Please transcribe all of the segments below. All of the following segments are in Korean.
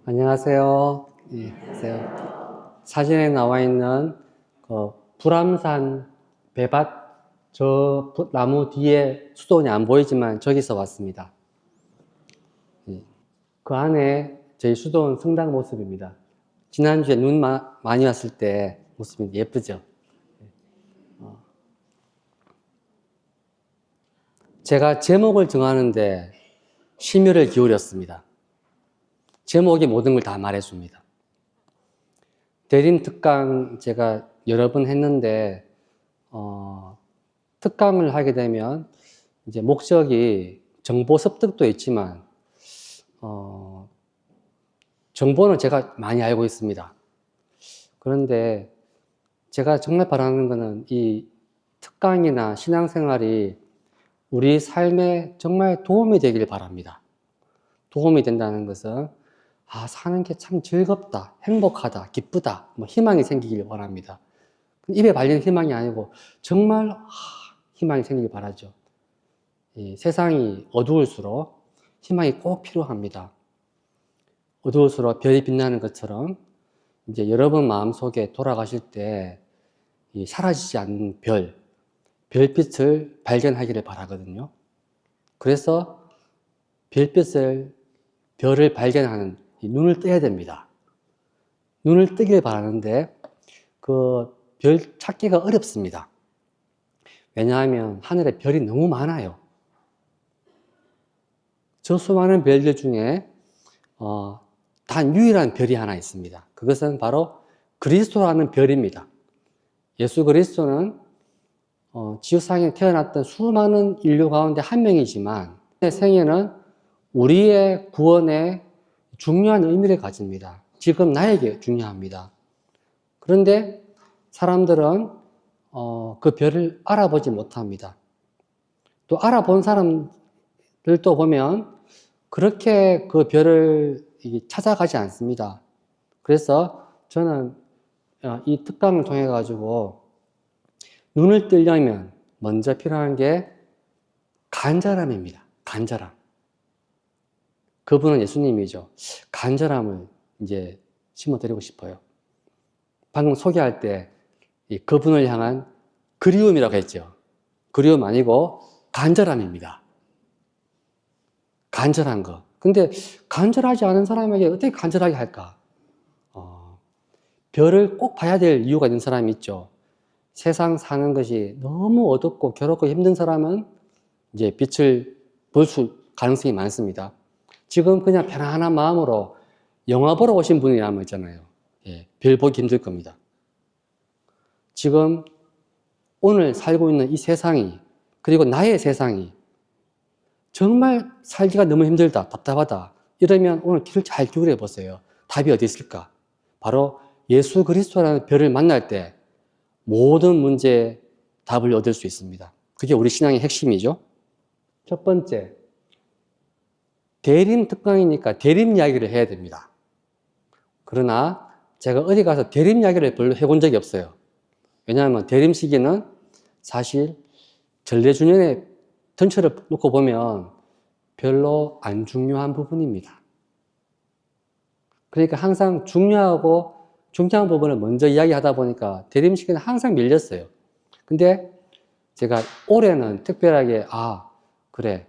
안녕하세요. 예, 안녕하세요. 사진에 나와 있는 불암산 배밭 나무 뒤에 수도원이 안 보이지만 저기서 왔습니다. 예, 그 안에 저희 수도원 성당 모습입니다. 지난주에 눈 많이 왔을 때 모습이 예쁘죠? 제가 제목을 정하는데 심혈을 기울였습니다. 제목이 모든 걸 다 말해줍니다. 대림특강 제가 여러 번 했는데 특강을 하게 되면 이제 목적이 정보 습득도 있지만 정보는 제가 많이 알고 있습니다. 그런데 제가 정말 바라는 것은 이 특강이나 신앙생활이 우리 삶에 정말 도움이 되길 바랍니다. 도움이 된다는 것은 사는 게 참 즐겁다, 행복하다, 기쁘다, 희망이 생기길 바랍니다. 입에 발리는 희망이 아니고 정말 희망이 생기길 바라죠. 이 세상이 어두울수록 희망이 꼭 필요합니다. 어두울수록 별이 빛나는 것처럼 이제 여러분 마음속에 돌아가실 때 이 사라지지 않는 별빛을 발견하기를 바라거든요. 그래서 별을 발견하는 눈을 떠야 됩니다. 눈을 뜨길 바라는데 그 별 찾기가 어렵습니다. 왜냐하면 하늘에 별이 너무 많아요. 저 수많은 별들 중에 단 유일한 별이 하나 있습니다. 그것은 바로 그리스도라는 별입니다. 예수 그리스도는 지구상에 태어났던 수많은 인류 가운데 한 명이지만 그의 생애는 우리의 구원에 중요한 의미를 가집니다. 지금 나에게 중요합니다. 그런데 사람들은 그 별을 알아보지 못합니다. 또 알아본 사람들도 보면 그렇게 그 별을 찾아가지 않습니다. 그래서 저는 이 특강을 통해 가지고 눈을 뜨려면 먼저 필요한 게 간절함입니다. 간절함. 그분은 예수님이죠. 간절함을 이제 심어드리고 싶어요. 방금 소개할 때 그분을 향한 그리움이라고 했죠. 그리움 아니고 간절함입니다. 간절한 거. 근데 간절하지 않은 사람에게 어떻게 간절하게 할까? 별을 꼭 봐야 될 이유가 있는 사람이 있죠. 세상 사는 것이 너무 어둡고 괴롭고 힘든 사람은 이제 빛을 볼 가능성이 많습니다. 지금 그냥 편안한 마음으로 영화 보러 오신 분이라면 있잖아요. 예, 별 보기 힘들 겁니다. 지금 오늘 살고 있는 이 세상이, 그리고 나의 세상이 정말 살기가 너무 힘들다, 답답하다 이러면 오늘 귀를 잘 기울여 보세요. 답이 어디 있을까? 바로 예수 그리스도라는 별을 만날 때 모든 문제에 답을 얻을 수 있습니다. 그게 우리 신앙의 핵심이죠. 첫 번째, 대림 특강이니까 대림 이야기를 해야 됩니다. 그러나 제가 어디 가서 대림 이야기를 별로 해본 적이 없어요. 왜냐하면 대림 시기는 사실 전래주년의 전체를 놓고 보면 별로 안 중요한 부분입니다. 그러니까 항상 중요한 부분을 먼저 이야기하다 보니까 대림 시기는 항상 밀렸어요. 근데 제가 올해는 특별하게 그래,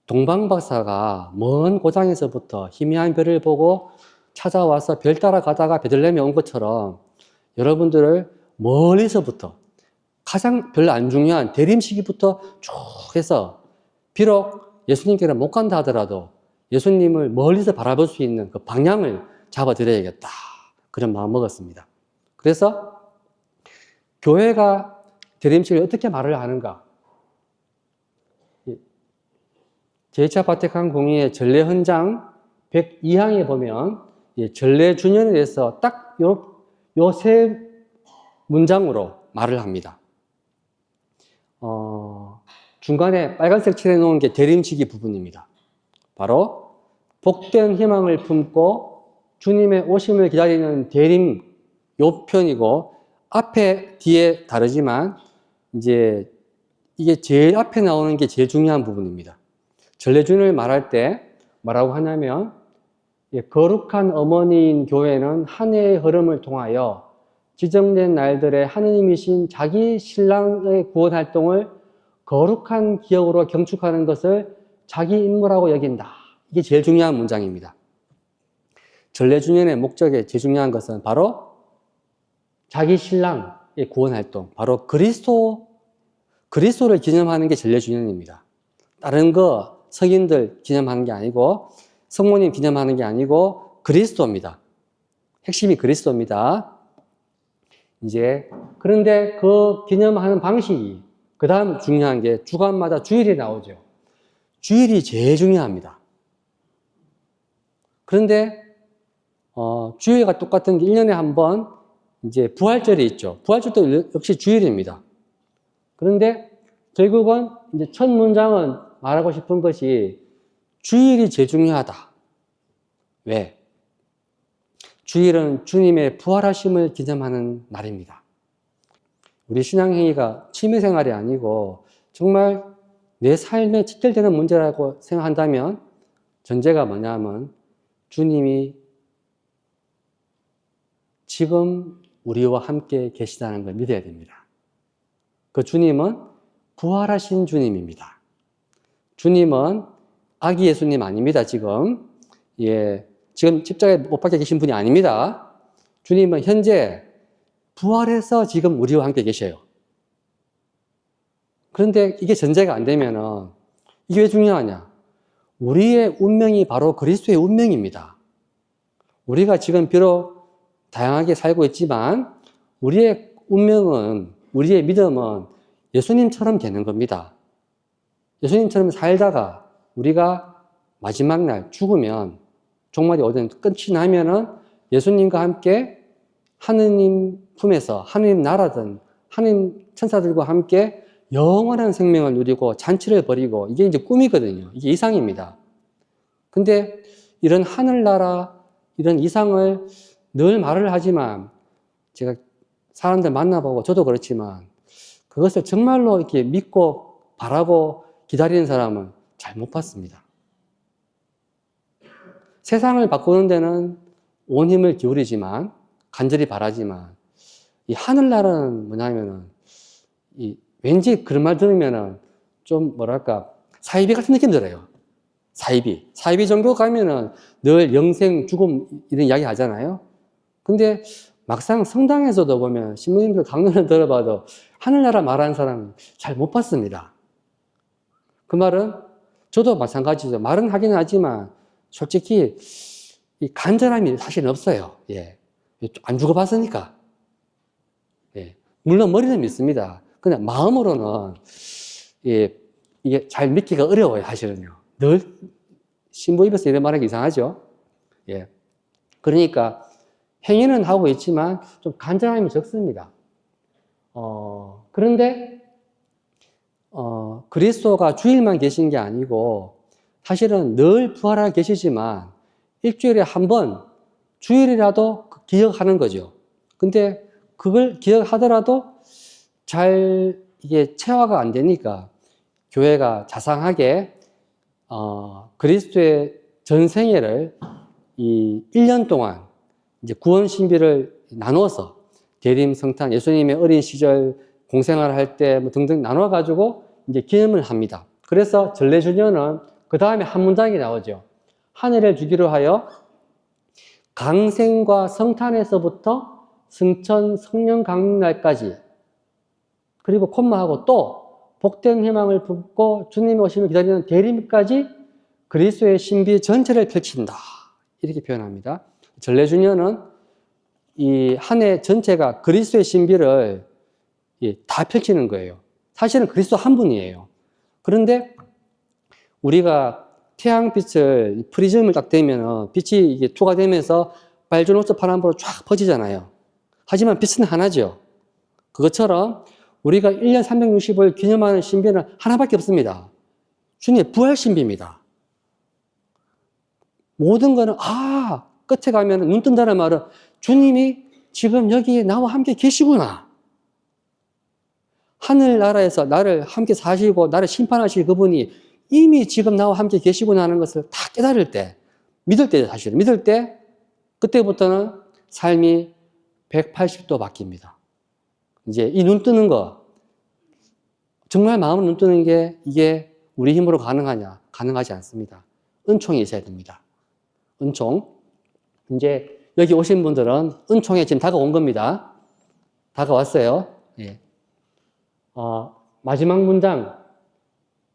동방박사가 먼 고장에서부터 희미한 별을 보고 찾아와서 별 따라가다가 베들레헴에 온 것처럼 여러분들을 멀리서부터 가장 별로 안 중요한 대림 시기부터 쭉 해서 비록 예수님께는 못 간다 하더라도 예수님을 멀리서 바라볼 수 있는 그 방향을 잡아드려야겠다. 그런 마음 먹었습니다. 그래서 교회가 대림식을 어떻게 말을 하는가? 제2차 바티칸 공의회 전례헌장 102항에 보면 전례주년에 대해서 딱 요 세 문장으로 말을 합니다. 중간에 빨간색 칠해놓은 게 대림시기 부분입니다. 바로 복된 희망을 품고 주님의 오심을 기다리는 대림 요 편이고 앞에 뒤에 다르지만 이제 이게 제일 앞에 나오는 게 제일 중요한 부분입니다. 전래주년을 말할 때 뭐라고 하냐면 거룩한 어머니인 교회는 한 해의 흐름을 통하여 지정된 날들에 하느님이신 자기 신랑의 구원 활동을 거룩한 기억으로 경축하는 것을 자기 임무라고 여긴다. 이게 제일 중요한 문장입니다. 전래주년의 목적에 제일 중요한 것은 바로 자기 신랑의 구원 활동, 바로 그리스도를 기념하는 게 전래주년입니다. 다른 거 성인들 기념하는 게 아니고 성모님 기념하는 게 아니고 그리스도입니다. 핵심이 그리스도입니다. 이제 그런데 그 기념하는 방식이 그 다음 중요한 게 주간마다 주일이 나오죠. 주일이 제일 중요합니다. 그런데 주일과 똑같은 게 1년에 한 번 이제 부활절이 있죠. 부활절도 역시 주일입니다. 그런데 결국은 이제 첫 문장은 말하고 싶은 것이 주일이 제일 중요하다. 왜? 주일은 주님의 부활하심을 기념하는 날입니다. 우리 신앙행위가 취미생활이 아니고 정말 내 삶에 직결되는 문제라고 생각한다면 전제가 뭐냐면 주님이 지금 우리와 함께 계시다는 걸 믿어야 됩니다. 그 주님은 부활하신 주님입니다. 주님은 아기 예수님 아닙니다, 지금. 지금 십자가에 못 박혀 계신 분이 아닙니다. 주님은 현재 부활해서 지금 우리와 함께 계셔요. 그런데 이게 전제가 안 되면은 이게 왜 중요하냐? 우리의 운명이 바로 그리스도의 운명입니다. 우리가 지금 비록 다양하게 살고 있지만 우리의 운명은, 우리의 믿음은 예수님처럼 되는 겁니다. 예수님처럼 살다가 우리가 마지막 날 죽으면 종말이 어디든 끝이 나면은 예수님과 함께 하느님 품에서 하느님 나라든 하느님 천사들과 함께 영원한 생명을 누리고 잔치를 벌이고 이게 이제 꿈이거든요. 이게 이상입니다. 근데 이런 하늘나라, 이런 이상을 늘 말을 하지만 제가 사람들 만나보고 저도 그렇지만 그것을 정말로 이렇게 믿고 바라고 기다리는 사람은 잘 못 봤습니다. 세상을 바꾸는 데는 온 힘을 기울이지만 간절히 바라지만 이 하늘나라는 뭐냐면은 왠지 그런 말 들으면은 좀 뭐랄까 사이비 같은 느낌 들어요. 사이비 정도 가면은 늘 영생 죽음 이런 이야기 하잖아요. 근데 막상 성당에서도 보면 신부님들 강론을 들어봐도 하늘나라 말하는 사람은 잘 못 봤습니다. 그 말은 저도 마찬가지죠. 말은 하긴 하지만 솔직히 이 간절함이 사실은 없어요. 안 죽어봤으니까. 물론 머리는 믿습니다. 그냥 마음으로는 이게 잘 믿기가 어려워요, 사실은요. 늘 신부 입에서 이런 말하기 이상하죠. 그러니까 행위는 하고 있지만 좀 간절함이 적습니다. 그런데 그리스도가 주일만 계신 게 아니고 사실은 늘 부활하고 계시지만 일주일에 한 번 주일이라도 기억하는 거죠. 근데 그걸 기억하더라도 잘 이게 체화가 안 되니까 교회가 자상하게 그리스도의 전생애를 이 1년 동안 이제 구원 신비를 나눠서 대림 성탄 예수님의 어린 시절 공생활 할 때 뭐 등등 나눠 가지고 이제 기념을 합니다. 그래서 전래주년은 그 다음에 한 문장이 나오죠. 한 해를 주기로 하여 강생과 성탄에서부터 승천 성령 강림날까지 그리고 콤마하고 또 복된 희망을 품고 주님의 오심을 기다리는 대림까지 그리스도의 신비 전체를 펼친다. 이렇게 표현합니다. 전래주년은 이 한 해 전체가 그리스도의 신비를 다 펼치는 거예요. 사실은 그리스도 한 분이에요. 그런데 우리가 태양빛을 프리즘을 딱 대면 빛이 이게 투과되면서 빨주노초 파란보로 쫙 퍼지잖아요. 하지만 빛은 하나죠. 그것처럼 우리가 1년 365일 기념하는 신비는 하나밖에 없습니다. 주님의 부활 신비입니다. 모든 거는 끝에 가면 눈 뜬다는 말은 주님이 지금 여기 나와 함께 계시구나. 하늘나라에서 나를 함께 사시고 나를 심판하실 그분이 이미 지금 나와 함께 계시구나 하는 것을 다 깨달을 때 믿을 때 사실은 믿을 때 그때부터는 삶이 180도 바뀝니다. 이제 이 눈 뜨는 거 정말 마음으로 눈 뜨는 게 이게 우리 힘으로 가능하냐? 가능하지 않습니다. 은총이 있어야 됩니다. 은총. 이제 여기 오신 분들은 은총에 지금 다가온 겁니다. 다가왔어요. 예. 마지막 문장.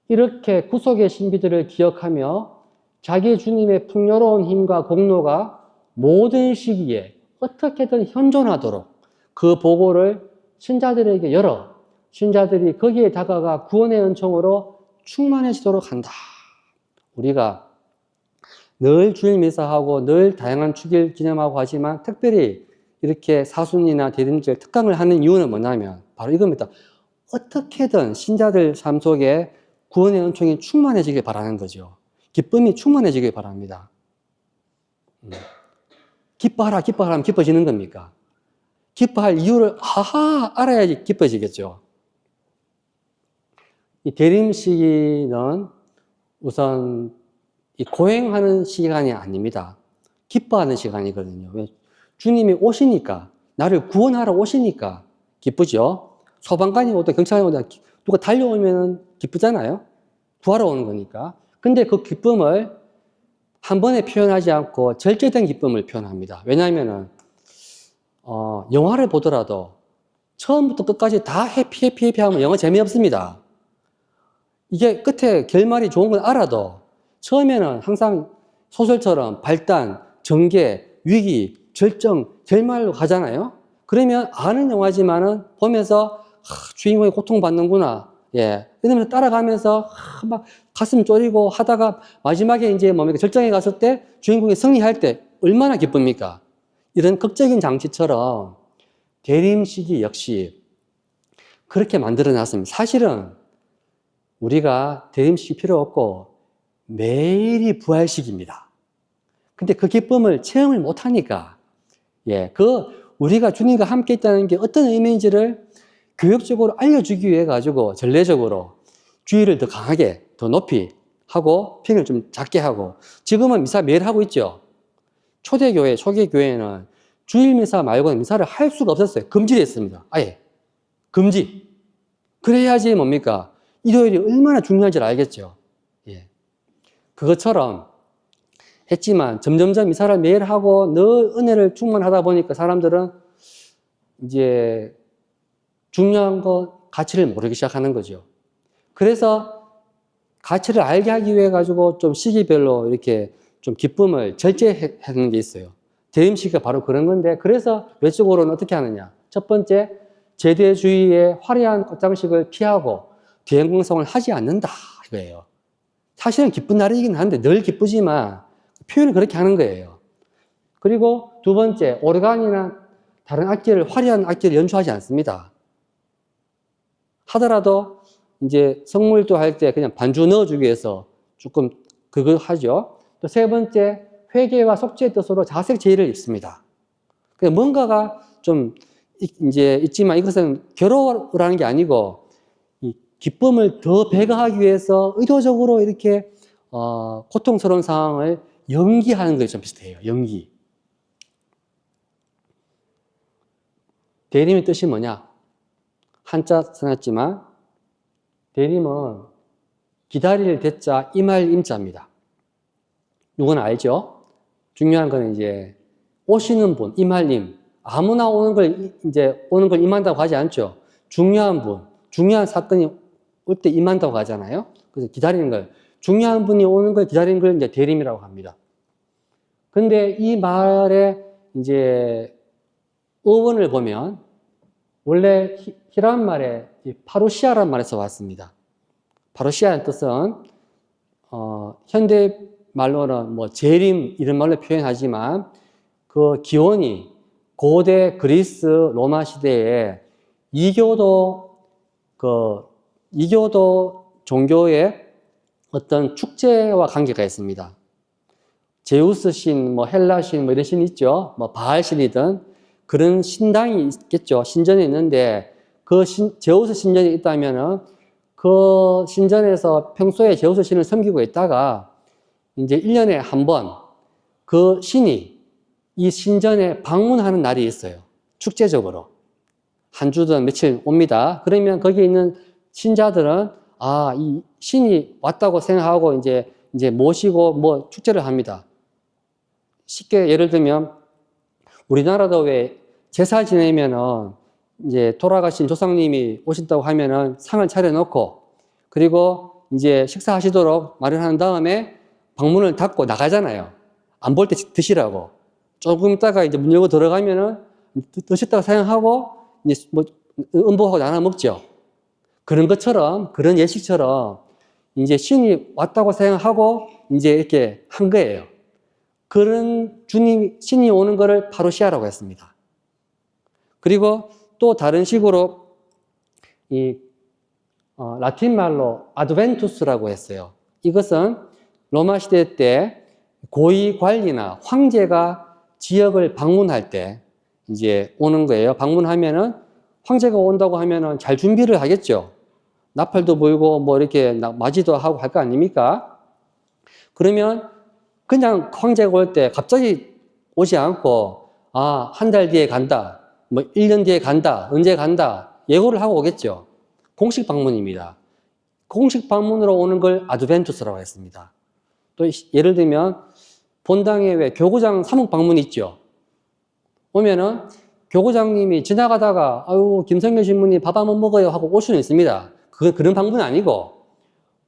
이렇게 구속의 신비들을 기억하며 자기 주님의 풍요로운 힘과 공로가 모든 시기에 어떻게든 현존하도록 그 보고를 신자들에게 열어 신자들이 거기에 다가가 구원의 은총으로 충만해지도록 한다. 우리가 늘 주일 미사하고 늘 다양한 축일 기념하고 하지만 특별히 이렇게 사순이나 대림절 특강을 하는 이유는 뭐냐면 바로 이겁니다. 어떻게든 신자들 삶 속에 구원의 은총이 충만해지길 바라는 거죠. 기쁨이 충만해지길 바랍니다. 기뻐하라, 기뻐하라 하면 기뻐지는 겁니까? 기뻐할 이유를 알아야지 기뻐지겠죠. 이 대림 시기는 우선 이 고행하는 시간이 아닙니다. 기뻐하는 시간이거든요. 왜? 주님이 오시니까, 나를 구원하러 오시니까 기쁘죠? 소방관이 오든 경찰이 오든 누가 달려오면 기쁘잖아요? 구하러 오는 거니까. 근데 그 기쁨을 한 번에 표현하지 않고 절제된 기쁨을 표현합니다. 왜냐하면은, 영화를 보더라도 처음부터 끝까지 다 해피 하면 영화 재미없습니다. 이게 끝에 결말이 좋은 건 알아도 처음에는 항상 소설처럼 발단, 전개, 위기, 절정, 결말로 가잖아요. 그러면 아는 영화지만은 보면서 주인공이 고통받는구나. 예. 이러면서 따라가면서 막 가슴 졸이고 하다가 마지막에 이제 뭡니까? 절정에 갔을 때 주인공이 승리할 때 얼마나 기쁩니까? 이런 극적인 장치처럼 대림시기 역시 그렇게 만들어 놨습니다. 사실은 우리가 대림시기 필요 없고 매일이 부활식입니다. 근데 그 기쁨을 체험을 못하니까, 예, 우리가 주님과 함께 있다는 게 어떤 의미인지를 교육적으로 알려주기 위해 가지고 전례적으로 주의를 더 강하게, 더 높이 하고 편을 좀 작게 하고, 지금은 미사 매일 하고 있죠. 초대교회, 초기 교회는 주일 미사 말고는 미사를 할 수가 없었어요. 금지됐습니다. 아예. 금지. 그래야지 뭡니까? 일요일이 얼마나 중요한지를 알겠죠. 예. 그것처럼 했지만 점점점 미사를 매일 하고 늘 은혜를 충만하다 보니까 사람들은 이제 중요한 것, 가치를 모르기 시작하는 거죠. 그래서 가치를 알게 하기 위해 가지고 좀 시기별로 이렇게 좀 기쁨을 절제하는 게 있어요. 대림시기가 바로 그런 건데, 그래서 외적으로는 어떻게 하느냐. 첫 번째, 제대 주위에 화려한 꽃장식을 피하고 대형공성을 하지 않는다 이거예요. 사실은 기쁜 날이긴 한데 늘 기쁘지만 표현을 그렇게 하는 거예요. 그리고 두 번째, 오르간이나 다른 악기를, 화려한 악기를 연주하지 않습니다. 하더라도 이제 성물도 할 때 그냥 반주 넣어주기 위해서 조금 그거 하죠. 또 세 번째, 회개와 속죄의 뜻으로 자색 제의를 입습니다. 뭔가가 좀 이제 있지만 이것은 괴로워라는 게 아니고 이 기쁨을 더 배가하기 위해서 의도적으로 이렇게 고통스러운 상황을 연기하는 것이 좀 비슷해요. 연기. 대림의 뜻이 뭐냐? 한자 써놨지만 대림은 기다릴 대자 임할 임자입니다. 이건 알죠? 중요한 건 이제 오시는 분, 임할 임. 아무나 오는 걸 임한다고 하지 않죠. 중요한 분, 중요한 사건이 올 때 임한다고 하잖아요. 그래서 기다리는 걸, 중요한 분이 오는 걸 기다리는 걸 이제 대림이라고 합니다. 근데 이 말에 이제 어원을 보면 원래 히람 말에 파루시아라는 말에서 왔습니다. 파루시아의 뜻은 현대 말로는 뭐 재림 이런 말로 표현하지만 그 기원이 고대 그리스 로마 시대에 이교도 종교의 어떤 축제와 관계가 있습니다. 제우스 신, 뭐 헬라 신, 뭐 이런 신이 있죠. 뭐 바알 신이든 그런 신당이 있겠죠. 신전에 있는데 그 제우스 신전이 있다면은 그 신전에서 평소에 제우스 신을 섬기고 있다가 이제 1년에 한 번 그 신이 이 신전에 방문하는 날이 있어요. 축제적으로. 한 주든 며칠 옵니다. 그러면 거기 있는 신자들은 이 신이 왔다고 생각하고 이제 모시고 뭐 축제를 합니다. 쉽게 예를 들면 우리나라도 왜 제사 지내면은 이제 돌아가신 조상님이 오신다고 하면은 상을 차려놓고 그리고 이제 식사하시도록 마련한 다음에 방문을 닫고 나가잖아요. 안 볼 때 드시라고. 조금 있다가 이제 문 열고 들어가면은 드셨다고 생각하고 이제 뭐 음보하고 나눠 먹죠. 그런 것처럼, 그런 예식처럼 이제 신이 왔다고 생각하고 이제 이렇게 한 거예요. 그런 신이 오는 거를 파루시아라고 했습니다. 그리고 또 다른 식으로 라틴 말로 아드벤투스라고 했어요. 이것은 로마 시대 때 고위 관리나 황제가 지역을 방문할 때 이제 오는 거예요. 방문하면은 황제가 온다고 하면은 잘 준비를 하겠죠. 나팔도 불고 뭐 이렇게 맞이도 하고 할 거 아닙니까? 그러면 그냥 황제가 올 때 갑자기 오지 않고 한 달 뒤에 간다. 뭐 1년 뒤에 간다. 언제 간다. 예고를 하고 오겠죠. 공식 방문입니다. 공식 방문으로 오는 걸 아드벤투스라고 했습니다. 또 예를 들면 본당에 왜 교구장 사목 방문 있죠. 오면은 교구장님이 지나가다가 김성현 신부님 밥 한번 먹어요 하고 올 수는 있습니다. 그런 방문은 아니고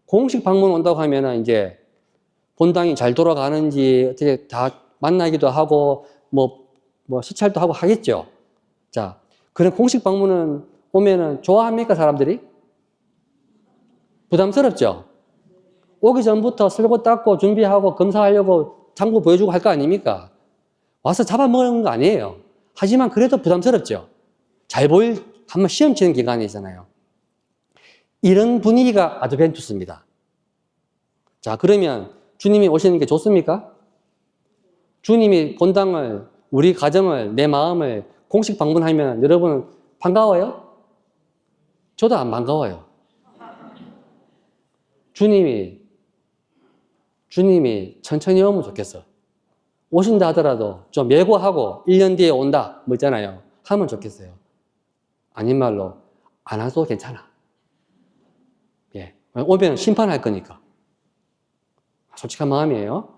공식 방문 온다고 하면은 이제 본당이 잘 돌아가는지 어떻게 다 만나기도 하고 뭐 시찰도 하고 하겠죠. 자, 그런 공식 방문은 오면은 좋아합니까 사람들이? 부담스럽죠. 오기 전부터 쓸고 닦고 준비하고 검사하려고 장부 보여주고 할 거 아닙니까? 와서 잡아먹는 거 아니에요. 하지만 그래도 부담스럽죠. 잘 보일 한번 시험 치는 기간이잖아요. 이런 분위기가 아드벤투스입니다. 자, 그러면 주님이 오시는 게 좋습니까? 주님이 본당을, 우리 가정을, 내 마음을 공식 방문하면 여러분 반가워요? 저도 안 반가워요. 주님이 천천히 오면 좋겠어. 오신다 하더라도 좀 예고하고 1년 뒤에 온다 뭐 있잖아요. 하면 좋겠어요. 아닌 말로 안 와도 괜찮아. 예. 오면 심판할 거니까. 솔직한 마음이에요.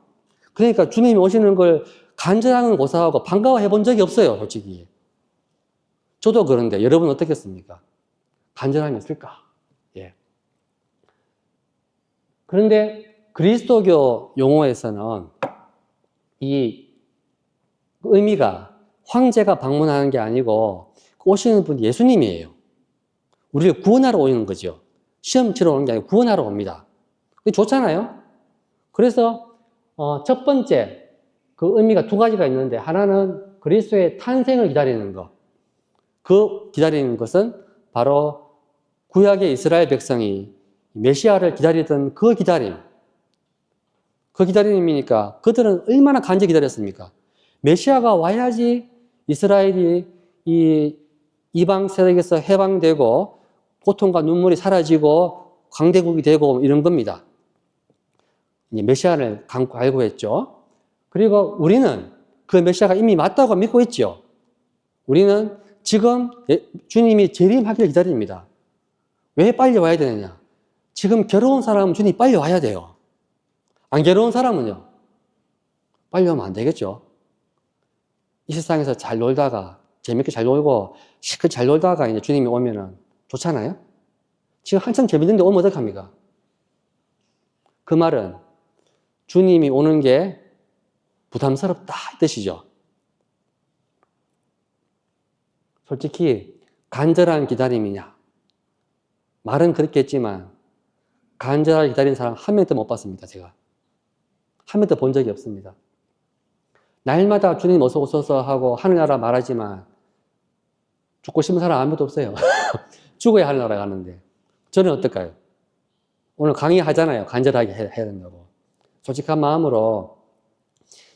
그러니까 주님이 오시는 걸 간절하게 고사하고 반가워해 본 적이 없어요, 솔직히. 저도 그런데 여러분 어떻겠습니까? 간절함이 있을까? 예. 그런데 그리스도교 용어에서는 이 의미가 황제가 방문하는 게 아니고 오시는 분 예수님이에요. 우리를 구원하러 오는 거죠. 시험 치러 오는 게 아니고 구원하러 옵니다. 그게 좋잖아요? 그래서 첫 번째 그 의미가 두 가지가 있는데 하나는 그리스도의 탄생을 기다리는 것. 그 기다리는 것은 바로 구약의 이스라엘 백성이 메시아를 기다리던 그 기다림. 그 기다림이니까 그들은 얼마나 간절히 기다렸습니까? 메시아가 와야지 이스라엘이 이 이방 세력에서 해방되고 고통과 눈물이 사라지고 강대국이 되고 이런 겁니다. 메시아를 갈구했죠. 그리고 우리는 그 메시아가 이미 맞다고 믿고 있죠. 우리는 지금 주님이 재림하기를 기다립니다. 왜 빨리 와야 되느냐? 지금 괴로운 사람은 주님이 빨리 와야 돼요. 안 괴로운 사람은요? 빨리 오면 안 되겠죠. 이 세상에서 잘 놀다가 재밌게 잘 놀고 시끄럽게 잘 놀다가 이제 주님이 오면은 좋잖아요. 지금 한참 재밌는데 오면 어떡합니까? 그 말은 주님이 오는 게 부담스럽다 이 뜻이죠. 솔직히 간절한 기다림이냐? 말은 그렇게 했지만 간절하게 기다리는 사람 한 명도 못 봤습니다. 제가. 한 명도 본 적이 없습니다. 날마다 주님 어서 오소서 하고 하늘나라 말하지만 죽고 싶은 사람 아무도 없어요. 죽어야 하늘나라 가는데. 저는 어떨까요? 오늘 강의하잖아요. 간절하게 해야 된다고. 솔직한 마음으로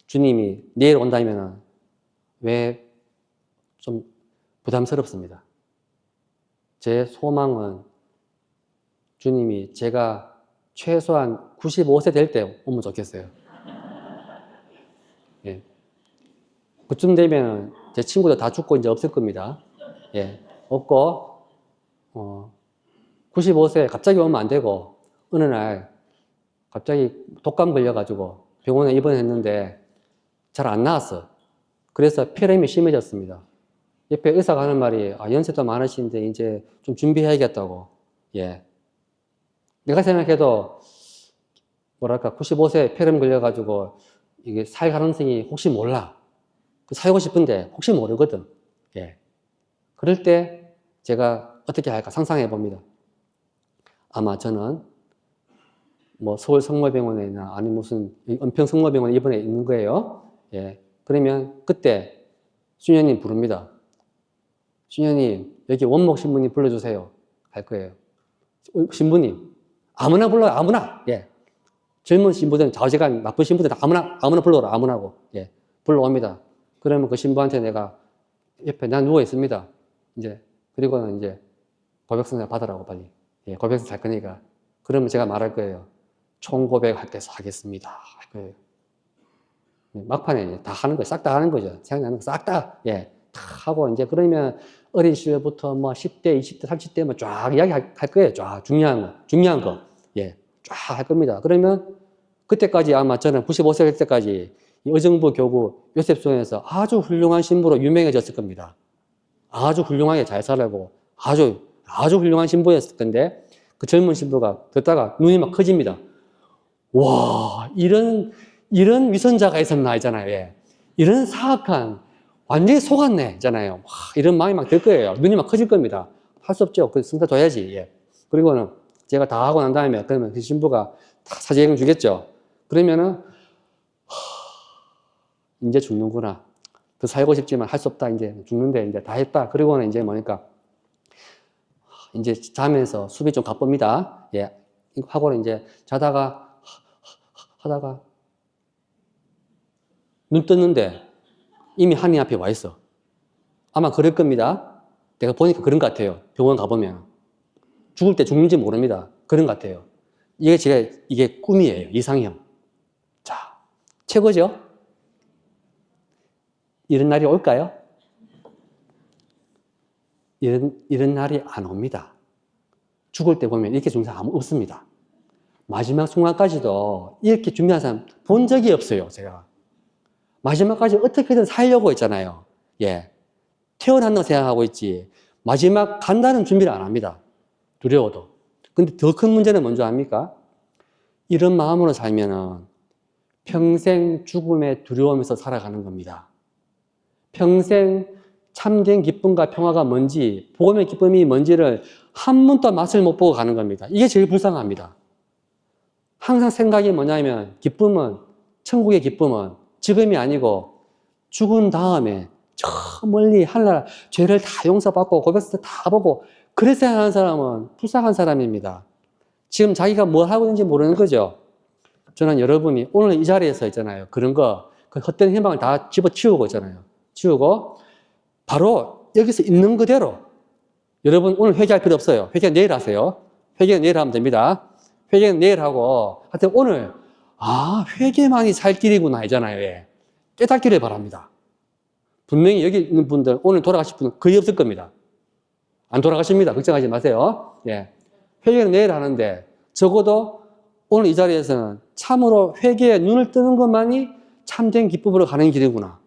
주님이 내일 온다면 왜 좀 부담스럽습니다. 제 소망은 주님이 제가 최소한 95세 될 때 오면 좋겠어요. 예. 그쯤 되면 제 친구들 다 죽고 이제 없을 겁니다. 예. 없고, 95세 갑자기 오면 안 되고, 어느 날 갑자기 독감 걸려가지고 병원에 입원했는데 잘 안 나았어. 그래서 폐렴이 심해졌습니다. 옆에 의사가 하는 말이, 연세도 많으신데 이제 좀 준비해야겠다고. 예. 내가 생각해도, 뭐랄까, 95세 폐렴 걸려가지고 이게 살 가능성이 혹시 몰라. 살고 싶은데 혹시 모르거든. 예. 그럴 때 제가 어떻게 할까 상상해 봅니다. 아마 저는 뭐 서울 성모병원이나 아니 무슨 은평 성모병원에 입원해 있는 거예요. 예. 그러면 그때 수녀님 부릅니다. 수녀님, 여기 원목 신부님 불러주세요. 할 거예요. 신부님, 아무나 불러요, 아무나. 예. 젊은 신부들은 좌우지간 나쁜 신부들은 아무나 불러라, 아무나고. 예. 불러옵니다. 그러면 그 신부한테 내가 옆에 난 누워 있습니다. 이제, 그리고는 이제 고백성사 받으라고 빨리. 예, 고백성사 할 거니까. 그러면 제가 말할 거예요. 총고백할 때 하겠습니다. 할 거예요. 막판에 다 하는 거예요. 싹 다 하는 거죠. 생각나는 거 싹 다. 예. 다 하고, 이제 그러면 어린 시절부터 뭐 10대, 20대, 30대 뭐 쫙 이야기 할 거예요. 쫙 중요한 거. 예. 쫙 할 겁니다. 그러면 그때까지 아마 저는 95세 될 때까지 이 의정부 교구 요셉송에서 아주 훌륭한 신부로 유명해졌을 겁니다. 아주 훌륭하게 잘 살고 아주 훌륭한 신부였을 텐데 그 젊은 신부가 듣다가 눈이 막 커집니다. 와, 이런 위선자가 있었나 있잖아요. 예. 이런 사악한 완전히 속았네 있잖아요. 와, 이런 마음이 막 들 거예요. 눈이 막 커질 겁니다. 할 수 없죠. 그 승사 둬야지. 예. 그리고는 제가 다 하고 난 다음에 그러면 그 신부가 다 사제금 주겠죠. 그러면은 이제 죽는구나. 더 살고 싶지만 할 수 없다. 이제 죽는데 이제 다 했다. 그리고는 이제 뭐니까 이제 자면서 숨이 좀 가쁩니다. 예. 하고는 이제 자다가 하다가 눈 떴는데 이미 하나님 앞에 와 있어. 아마 그럴 겁니다. 내가 보니까 그런 것 같아요. 병원 가보면. 죽을 때 죽는지 모릅니다. 그런 것 같아요. 이게 꿈이에요. 이상형. 자, 최고죠? 이런 날이 올까요? 이런 날이 안 옵니다. 죽을 때 보면 이렇게 중요한 사람 없습니다. 마지막 순간까지도 이렇게 준비한 사람 본 적이 없어요, 제가. 마지막까지 어떻게든 살려고 했잖아요. 예. 태어난다고 생각하고 있지. 마지막 간다는 준비를 안 합니다. 두려워도. 근데 더 큰 문제는 뭔지 압니까? 이런 마음으로 살면은 평생 죽음의 두려움에서 살아가는 겁니다. 평생 참된 기쁨과 평화가 뭔지, 복음의 기쁨이 뭔지를 한 번도 맛을 못 보고 가는 겁니다. 이게 제일 불쌍합니다. 항상 생각이 뭐냐면 천국의 기쁨은 지금이 아니고 죽은 다음에 저 멀리 하늘나라 죄를 다 용서받고 고백서 다 보고 그래서 생각하는 사람은 불쌍한 사람입니다. 지금 자기가 뭘 하고 있는지 모르는 거죠. 저는 여러분이 오늘 이 자리에서 있잖아요. 그런 거, 그 헛된 희망을 다 집어치우고 있잖아요. 치우고 바로 여기서 있는 그대로 여러분 오늘 회개할 필요 없어요. 회개 내일 하세요. 회개는 내일 하면 됩니다. 회개는 내일 하고 하여튼 오늘 회개만이 살 길이구나 이잖아요. 예. 깨닫기를 바랍니다. 분명히 여기 있는 분들 오늘 돌아가실 분은 거의 없을 겁니다. 안 돌아가십니다. 걱정하지 마세요. 예. 회개는 내일 하는데 적어도 오늘 이 자리에서는 참으로 회개에 눈을 뜨는 것만이 참된 기쁨으로 가는 길이구나.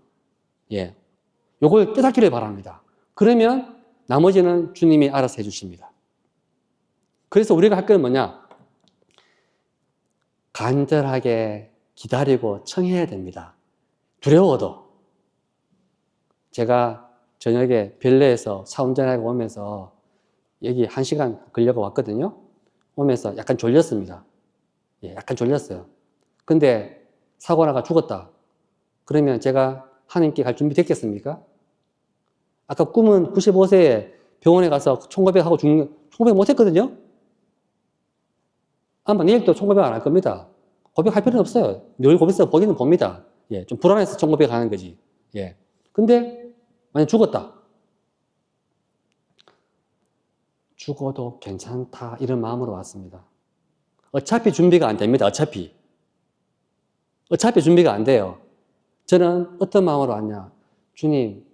예. 요걸 깨닫기를 바랍니다. 그러면 나머지는 주님이 알아서 해주십니다. 그래서 우리가 할 건 뭐냐? 간절하게 기다리고 청해야 됩니다. 두려워도. 제가 저녁에 별내에서 차 운전하고 오면서 여기 1시간 걸려가 왔거든요. 오면서 약간 졸렸습니다. 예, 약간 졸렸어요. 근데 사고 나가 죽었다. 그러면 제가 하나님께 갈 준비 됐겠습니까? 아까 꿈은 95세에 병원에 가서 총고백하고 총고백 못 했거든요? 아마 내일 또 총고백 안 할 겁니다. 고백할 필요는 없어요. 늘 고백서 보기는 봅니다. 예, 좀 불안해서 총고백 하는 거지. 예. 근데, 만약 죽었다. 죽어도 괜찮다. 이런 마음으로 왔습니다. 어차피 준비가 안 됩니다. 어차피 준비가 안 돼요. 저는 어떤 마음으로 왔냐? 주님,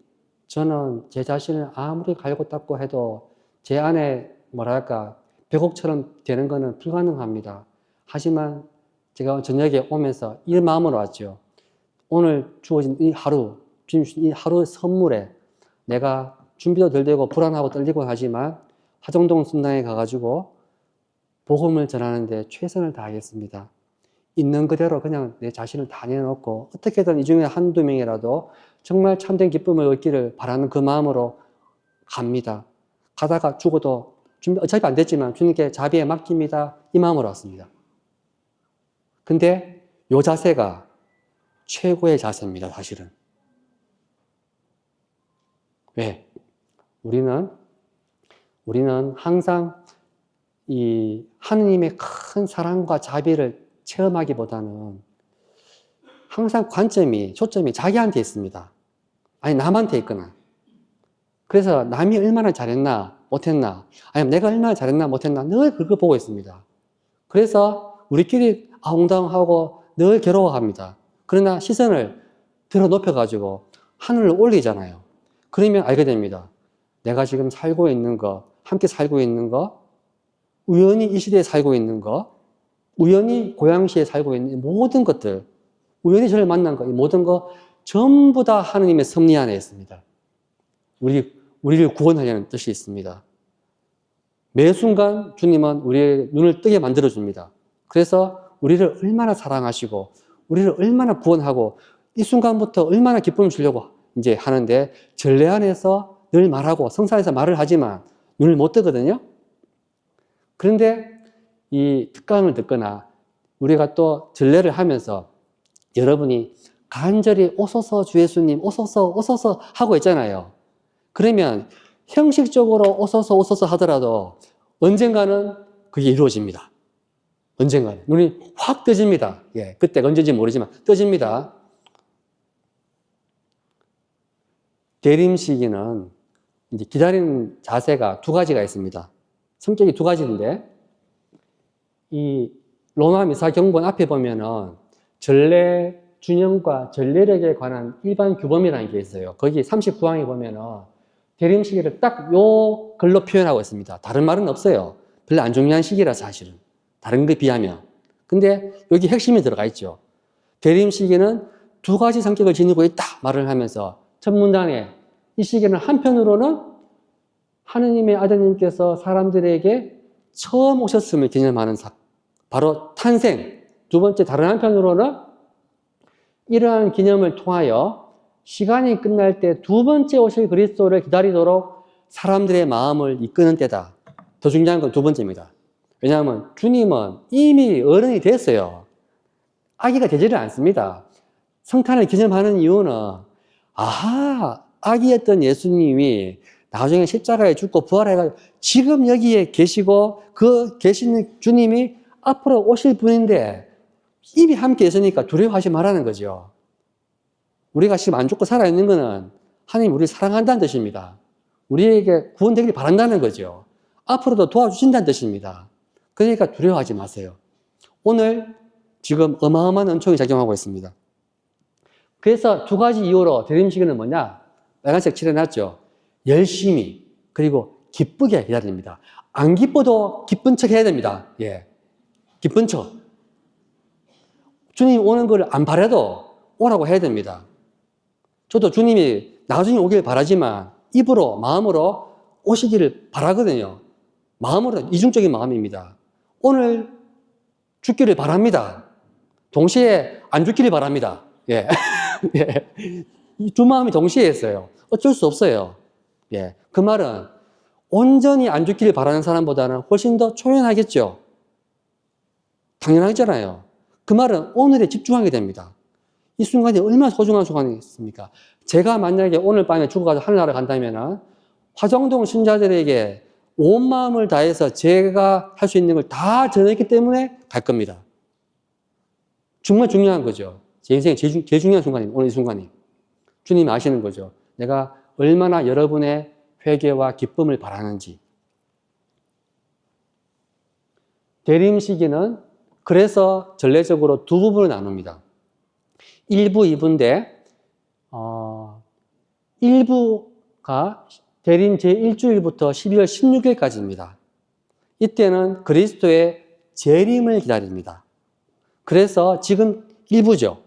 저는 제 자신을 아무리 갈고 닦고 해도 제 안에 뭐랄까 벽옥처럼 되는 것은 불가능합니다. 하지만 제가 저녁에 오면서 이 마음으로 왔죠. 오늘 주어진 이 하루, 주님 주신 이 하루 선물에 내가 준비도 덜 되고 불안하고 떨리고 하지만 화정동 순당에 가가지고 복음을 전하는데 최선을 다하겠습니다. 있는 그대로 그냥 내 자신을 다 내놓고 어떻게든 이 중에 한두 명이라도 정말 참된 기쁨을 얻기를 바라는 그 마음으로 갑니다. 가다가 죽어도 준비 어차피 안 됐지만 주님께 자비에 맡깁니다. 이 마음으로 왔습니다. 근데 요 자세가 최고의 자세입니다. 사실은. 왜? 우리는 항상 이 하느님의 큰 사랑과 자비를 체험하기보다는 항상 초점이 자기한테 있습니다. 아니, 남한테 있거나. 그래서 남이 얼마나 잘했나, 못했나, 아니면 내가 얼마나 잘했나, 못했나, 늘 그걸 보고 있습니다. 그래서 우리끼리 아웅다웅하고 늘 괴로워합니다. 그러나 시선을 들어 높여가지고 하늘을 올리잖아요. 그러면 알게 됩니다. 내가 지금 살고 있는 거, 함께 살고 있는 거, 우연히 이 시대에 살고 있는 거, 우연히 고양시에 살고 있는 모든 것들, 우연히 저를 만난 거, 이 모든 거 전부 다 하느님의 섭리 안에 있습니다. 우리를 구원하려는 뜻이 있습니다. 매 순간 주님은 우리의 눈을 뜨게 만들어줍니다. 그래서 우리를 얼마나 사랑하시고, 우리를 얼마나 구원하고, 이 순간부터 얼마나 기쁨을 주려고 이제 하는데, 전례 안에서 늘 말하고, 성사에서 말을 하지만 눈을 못 뜨거든요. 그런데 이 특강을 듣거나 우리가 또 전례를 하면서 여러분이 간절히 오소서 주 예수님 오소서 하고 있잖아요. 그러면 형식적으로 오소서 하더라도 언젠가는 그게 이루어집니다. 언젠가는 눈이 확 떠집니다. 예, 그때가 언제인지 모르지만 떠집니다. 대림 시기는 이제 기다리는 자세가 두 가지가 있습니다. 성격이 두 가지인데, 이 로마 미사 경본 앞에 보면은 전례 준영과 전례력에 관한 일반 규범이라는 게 있어요. 거기 39항에 보면은 대림 시기를 딱 요 글로 표현하고 있습니다. 다른 말은 없어요. 별로 안 중요한 시기라 사실은. 다른 거에 비하면. 근데 여기 핵심이 들어가 있죠. 대림 시기는 두 가지 성격을 지니고 있다 말을 하면서 첫 문단에 이 시기는 한편으로는 하느님의 아드님께서 사람들에게 처음 오셨음을 기념하는 바로 탄생. 두 번째 다른 한편으로는 이러한 기념을 통하여 시간이 끝날 때 두 번째 오실 그리스도를 기다리도록 사람들의 마음을 이끄는 때다. 더 중요한 건 두 번째입니다. 왜냐하면 주님은 이미 어른이 됐어요. 아기가 되지를 않습니다. 성탄을 기념하는 이유는 아기였던 예수님이 나중에 십자가에 죽고 부활해가지고 지금 여기에 계시고 그 계시는 주님이 앞으로 오실 분인데 이미 함께 있으니까 두려워하지 말라는 거죠. 우리가 지금 안 죽고 살아있는 거는 하나님 우리를 사랑한다는 뜻입니다. 우리에게 구원되기를 바란다는 거죠. 앞으로도 도와주신다는 뜻입니다. 그러니까 두려워하지 마세요. 오늘 지금 어마어마한 은총이 작용하고 있습니다. 그래서 두 가지 이유로 대림시기는 뭐냐? 빨간색 칠해놨죠. 열심히 그리고 기쁘게 해야 됩니다. 안 기뻐도 기쁜 척 해야 됩니다. 예, 기쁜 척. 주님 오는 걸 안 바라도 오라고 해야 됩니다. 저도 주님이 나중에 오길 바라지만 입으로 마음으로 오시기를 바라거든요. 마음으로 이중적인 마음입니다. 오늘 죽기를 바랍니다. 동시에 안 죽기를 바랍니다. 예. 예. 이 두 마음이 동시에 있어요. 어쩔 수 없어요. 예. 그 말은 온전히 안 죽기를 바라는 사람보다는 훨씬 더 초연하겠죠. 당연하잖아요. 그 말은 오늘에 집중하게 됩니다. 이 순간이 얼마나 소중한 순간이겠습니까? 제가 만약에 오늘 밤에 죽어가지고 하늘나라 간다면 화정동 신자들에게 온 마음을 다해서 제가 할 수 있는 걸 다 전했기 때문에 갈 겁니다. 정말 중요한 거죠. 제 인생의 제일 중요한 순간입니다. 오늘 이 순간이. 주님이 아시는 거죠. 내가 얼마나 여러분의 회개와 기쁨을 바라는지. 대림 시기는 그래서 전례적으로 두 부분을 나눕니다. 1부, 2부인데 일부가 대림 제1주일부터 12월 16일까지입니다. 이때는 그리스도의 재림을 기다립니다. 그래서 지금 일부죠.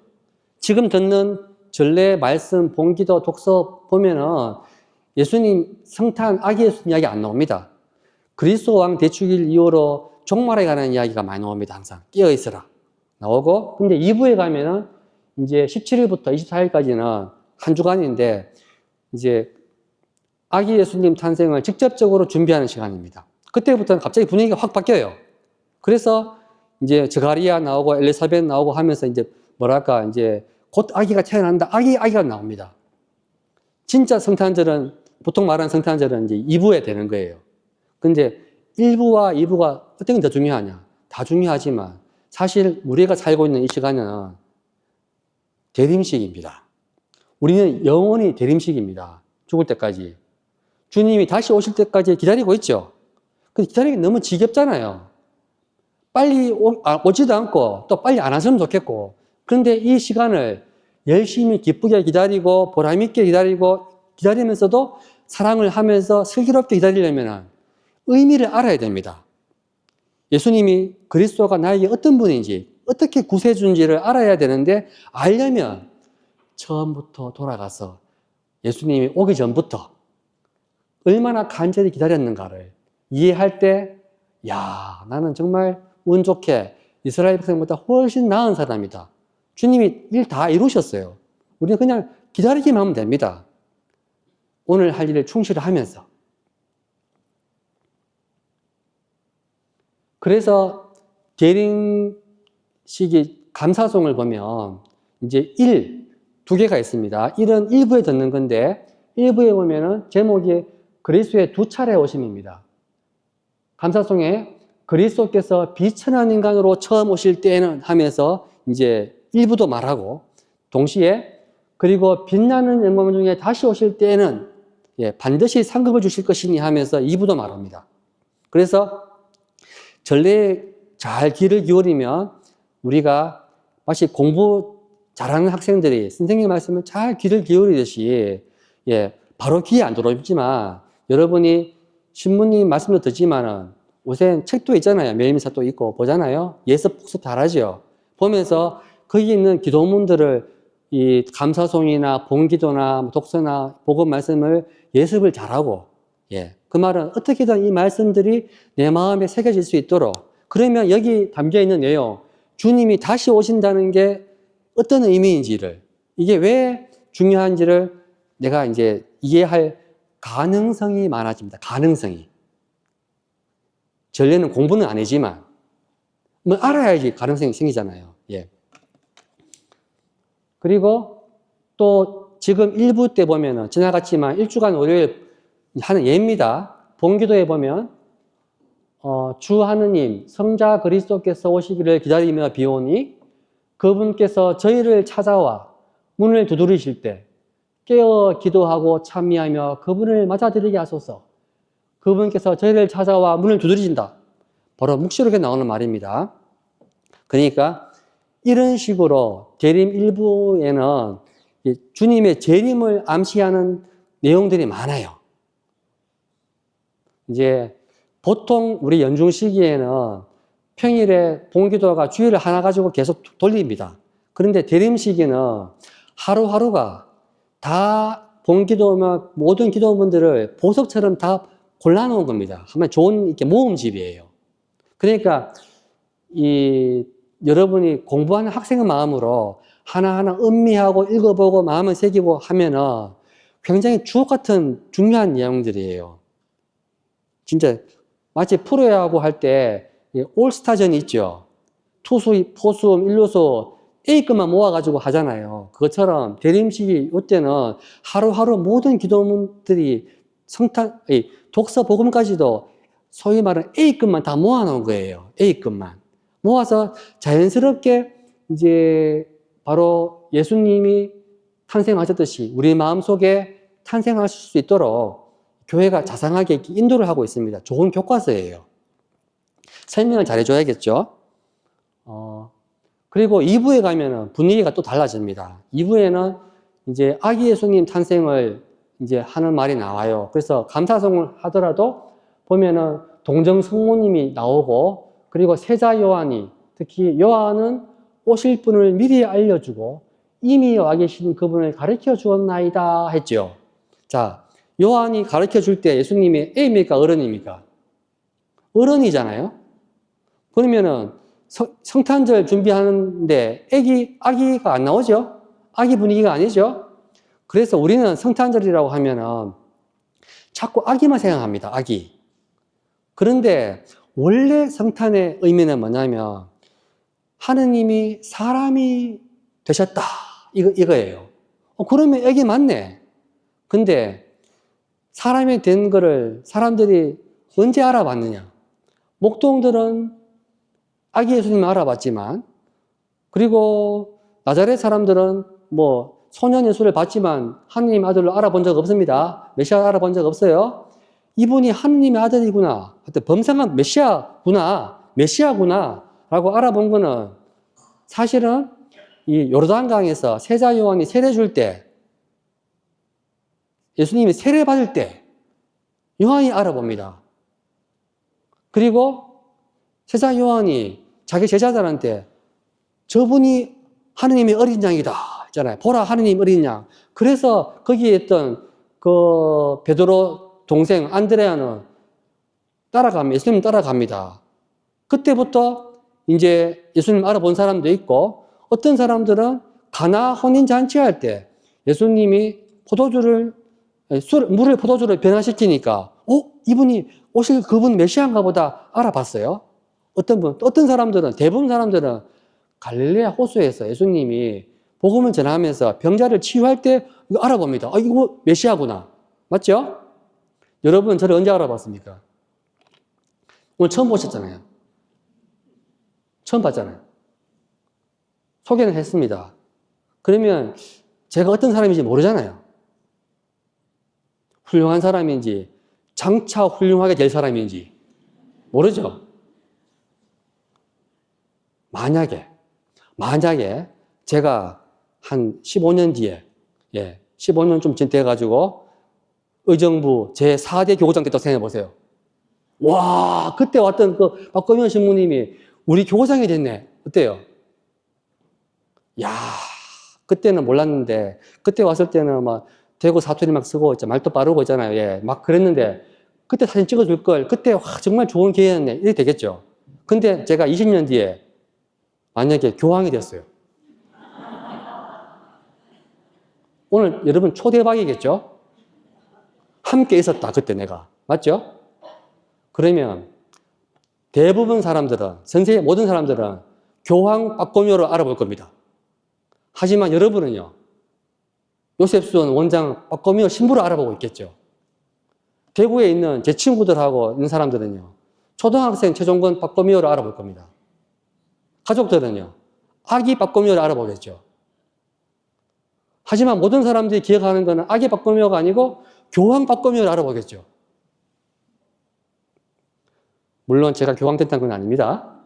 지금 듣는 전례, 말씀, 본기도, 독서 보면은 예수님 성탄, 아기 예수님 이야기 안 나옵니다. 그리스도 왕 대축일 이후로 종말에 관한 이야기가 많이 나옵니다. 항상 깨어있으라 나오고, 근데 2부에 가면은 이제 17일부터 24일까지는 한 주간인데 이제 아기 예수님 탄생을 직접적으로 준비하는 시간입니다. 그때부터는 갑자기 분위기가 확 바뀌어요. 그래서 이제 저가리아 나오고 엘리사벳 나오고 하면서 이제 뭐랄까 이제 곧 아기가 태어난다. 아기가 나옵니다. 진짜 성탄절은 보통 말하는 성탄절은 이제 2부에 되는 거예요. 근데 1부와 2부가 어떤 게 더 중요하냐? 다 중요하지만 사실 우리가 살고 있는 이 시간은 대림식입니다. 우리는 영원히 대림식입니다. 죽을 때까지. 주님이 다시 오실 때까지 기다리고 있죠. 근데 기다리기 너무 지겹잖아요. 빨리 오지도 않고 또 빨리 안 왔으면 좋겠고. 그런데 이 시간을 열심히 기쁘게 기다리고 보람있게 기다리고 기다리면서도 사랑을 하면서 슬기롭게 기다리려면 의미를 알아야 됩니다. 예수님이 그리스도가 나에게 어떤 분인지 어떻게 구세주인지를 알아야 되는데 알려면 처음부터 돌아가서 예수님이 오기 전부터 얼마나 간절히 기다렸는가를 이해할 때 야, 나는 정말 운 좋게 이스라엘 백성보다 훨씬 나은 사람이다. 주님이 일 다 이루셨어요. 우리는 그냥 기다리기만 하면 됩니다. 오늘 할 일을 충실히 하면서. 그래서 대림식이 감사송을 보면 이제 2 개가 있습니다. 1은 1부에 듣는 건데 1부에 보면은 제목이 그리스도의 2차례 오심입니다. 감사송에 그리스도께서 비천한 인간으로 처음 오실 때에는 하면서 이제 1부도 말하고 동시에 그리고 빛나는 영광 중에 다시 오실 때에는 반드시 상급을 주실 것이니 하면서 2부도 말합니다. 그래서 전례에 잘 귀를 기울이면 우리가 마치 공부 잘하는 학생들이 선생님 말씀을 잘 귀를 기울이듯이 바로 귀에 안 들어오지만 여러분이 신부님 말씀도 듣지만은 요새 책도 있잖아요. 매일미사 또 있고 보잖아요. 예습 복습 잘하죠. 보면서 거기 있는 기도문들을 이 감사송이나 본기도나 독서나 복음 말씀을 예습을 잘하고 그 말은 어떻게든 이 말씀들이 내 마음에 새겨질 수 있도록 그러면 여기 담겨있는 내용 주님이 다시 오신다는 게 어떤 의미인지를 이게 왜 중요한지를 내가 이제 이해할 가능성이 많아집니다. 가능성이. 전례는 공부는 아니지만 뭐 알아야지 가능성이 생기잖아요. 그리고 또 지금 1부 때 보면은 지나갔지만 1주간 월요일 하는 예입니다. 본기도에 보면 주 하느님 성자 그리스도께서 오시기를 기다리며 비오니 그분께서 저희를 찾아와 문을 두드리실 때 깨어 기도하고 찬미하며 그분을 맞아들이게 하소서. 그분께서 저희를 찾아와 문을 두드리신다. 바로 묵시록에 나오는 말입니다. 그러니까 이런 식으로 재림 일부에는 주님의 재림을 암시하는 내용들이 많아요. 이제 보통 우리 연중 시기에는 평일에 본기도가 주일을 하나 가지고 계속 돌립니다. 그런데 대림 시기는 하루하루가 다 본기도면 모든 기도문들을 보석처럼 다 골라놓은 겁니다. 정말 좋은 이렇게 모음집이에요. 그러니까 여러분이 공부하는 학생의 마음으로 하나하나 음미하고 읽어보고 마음을 새기고 하면은 굉장히 주옥 같은 중요한 내용들이에요. 진짜 마치 프로야구 할 때 올스타전이 있죠. 투수, 포수, 일루수 A급만 모아가지고 하잖아요. 그것처럼 대림식이 이때는 하루하루 모든 기도문들이 독서 복음까지도 소위 말하는 A급만 다 모아놓은 거예요. A급만. 모아서 자연스럽게 이제 바로 예수님이 탄생하셨듯이 우리 마음속에 탄생하실 수 있도록 교회가 자상하게 인도를 하고 있습니다. 좋은 교과서예요. 설명을 잘해줘야겠죠. 그리고 2부에 가면은 분위기가 또 달라집니다. 2부에는 이제 아기 예수님 탄생을 이제 하는 말이 나와요. 그래서 감사성을 하더라도 보면은 동정 성모님이 나오고, 그리고 세자 요한이, 특히 요한은 오실 분을 미리 알려주고 이미 와 계신 그분을 가르쳐 주었나이다 했죠. 자, 요한이 가르쳐 줄 때 예수님이 애입니까? 어른입니까? 어른이잖아요. 그러면은 성탄절 준비하는데 아기가 안 나오죠? 아기 분위기가 아니죠? 그래서 우리는 성탄절이라고 하면은 자꾸 아기만 생각합니다. 아기. 그런데 원래 성탄의 의미는 뭐냐면 하느님이 사람이 되셨다. 이거예요. 그러면 애기 맞네. 근데 사람이 된 거를 사람들이 언제 알아봤느냐? 목동들은 아기 예수님을 알아봤지만, 그리고 나자렛 사람들은 뭐 소년 예수를 봤지만 하느님 아들로 알아본 적 없습니다. 메시아 알아본 적 없어요. 이분이 하느님의 아들이구나, 하여튼 범상한 메시아구나 라고 알아본 거는 사실은 이 요르단강에서 세자 요한이 세례 줄 때, 예수님이 세례 받을 때 요한이 알아봅니다. 그리고 세자 요한이 자기 제자들한테 저분이 하느님의 어린 양이다 했잖아요. 보라, 하느님 어린 양. 그래서 거기에 있던 그 베드로 동생 안드레아는 예수님 따라갑니다. 그때부터 이제 예수님 알아본 사람도 있고, 어떤 사람들은 가나 혼인잔치할 때 예수님이 물을 포도주를 변화시키니까 이분이 오실 그분 메시아인가 보다 알아봤어요. 어떤 사람들은, 대부분 사람들은 갈릴레아 호수에서 예수님이 복음을 전하면서 병자를 치유할 때 이거 알아봅니다. 이거 메시아구나. 맞죠? 여러분, 저를 언제 알아봤습니까? 오늘 처음 보셨잖아요. 처음 봤잖아요. 소개는 했습니다. 그러면 제가 어떤 사람인지 모르잖아요. 훌륭한 사람인지, 장차 훌륭하게 될 사람인지 모르죠. 만약에 제가 한 15년 뒤에, 15년 좀 돼가지고 의정부 제4대 교구장 됐다고 생각해 보세요. 와, 그때 왔던 그 박건현 신부님이 우리 교구장이 됐네. 어때요? 야, 그때는 몰랐는데, 그때 왔을 때는 막 대구 사투리 막 쓰고 말도 빠르고 있잖아요. 막 그랬는데 그때 사진 찍어줄 걸, 그때 정말 좋은 기회였네, 이렇게 되겠죠. 근데 제가 20년 뒤에 만약에 교황이 됐어요. 오늘 여러분 초대박이겠죠? 함께 있었다, 그때 내가. 맞죠? 그러면 대부분 사람들은, 전세계 모든 사람들은 교황 박고묘를 알아볼 겁니다. 하지만 여러분은요, 요셉수원 원장 박고묘 신부를 알아보고 있겠죠. 대구에 있는 제 친구들하고 있는 사람들은요, 초등학생 최종건 박고묘를 알아볼 겁니다. 가족들은요, 아기 박고묘를 알아보겠죠. 하지만 모든 사람들이 기억하는 것은 아기 박고묘가 아니고 교황 박고묘를 알아보겠죠. 물론 제가 교황 됐다는 건 아닙니다.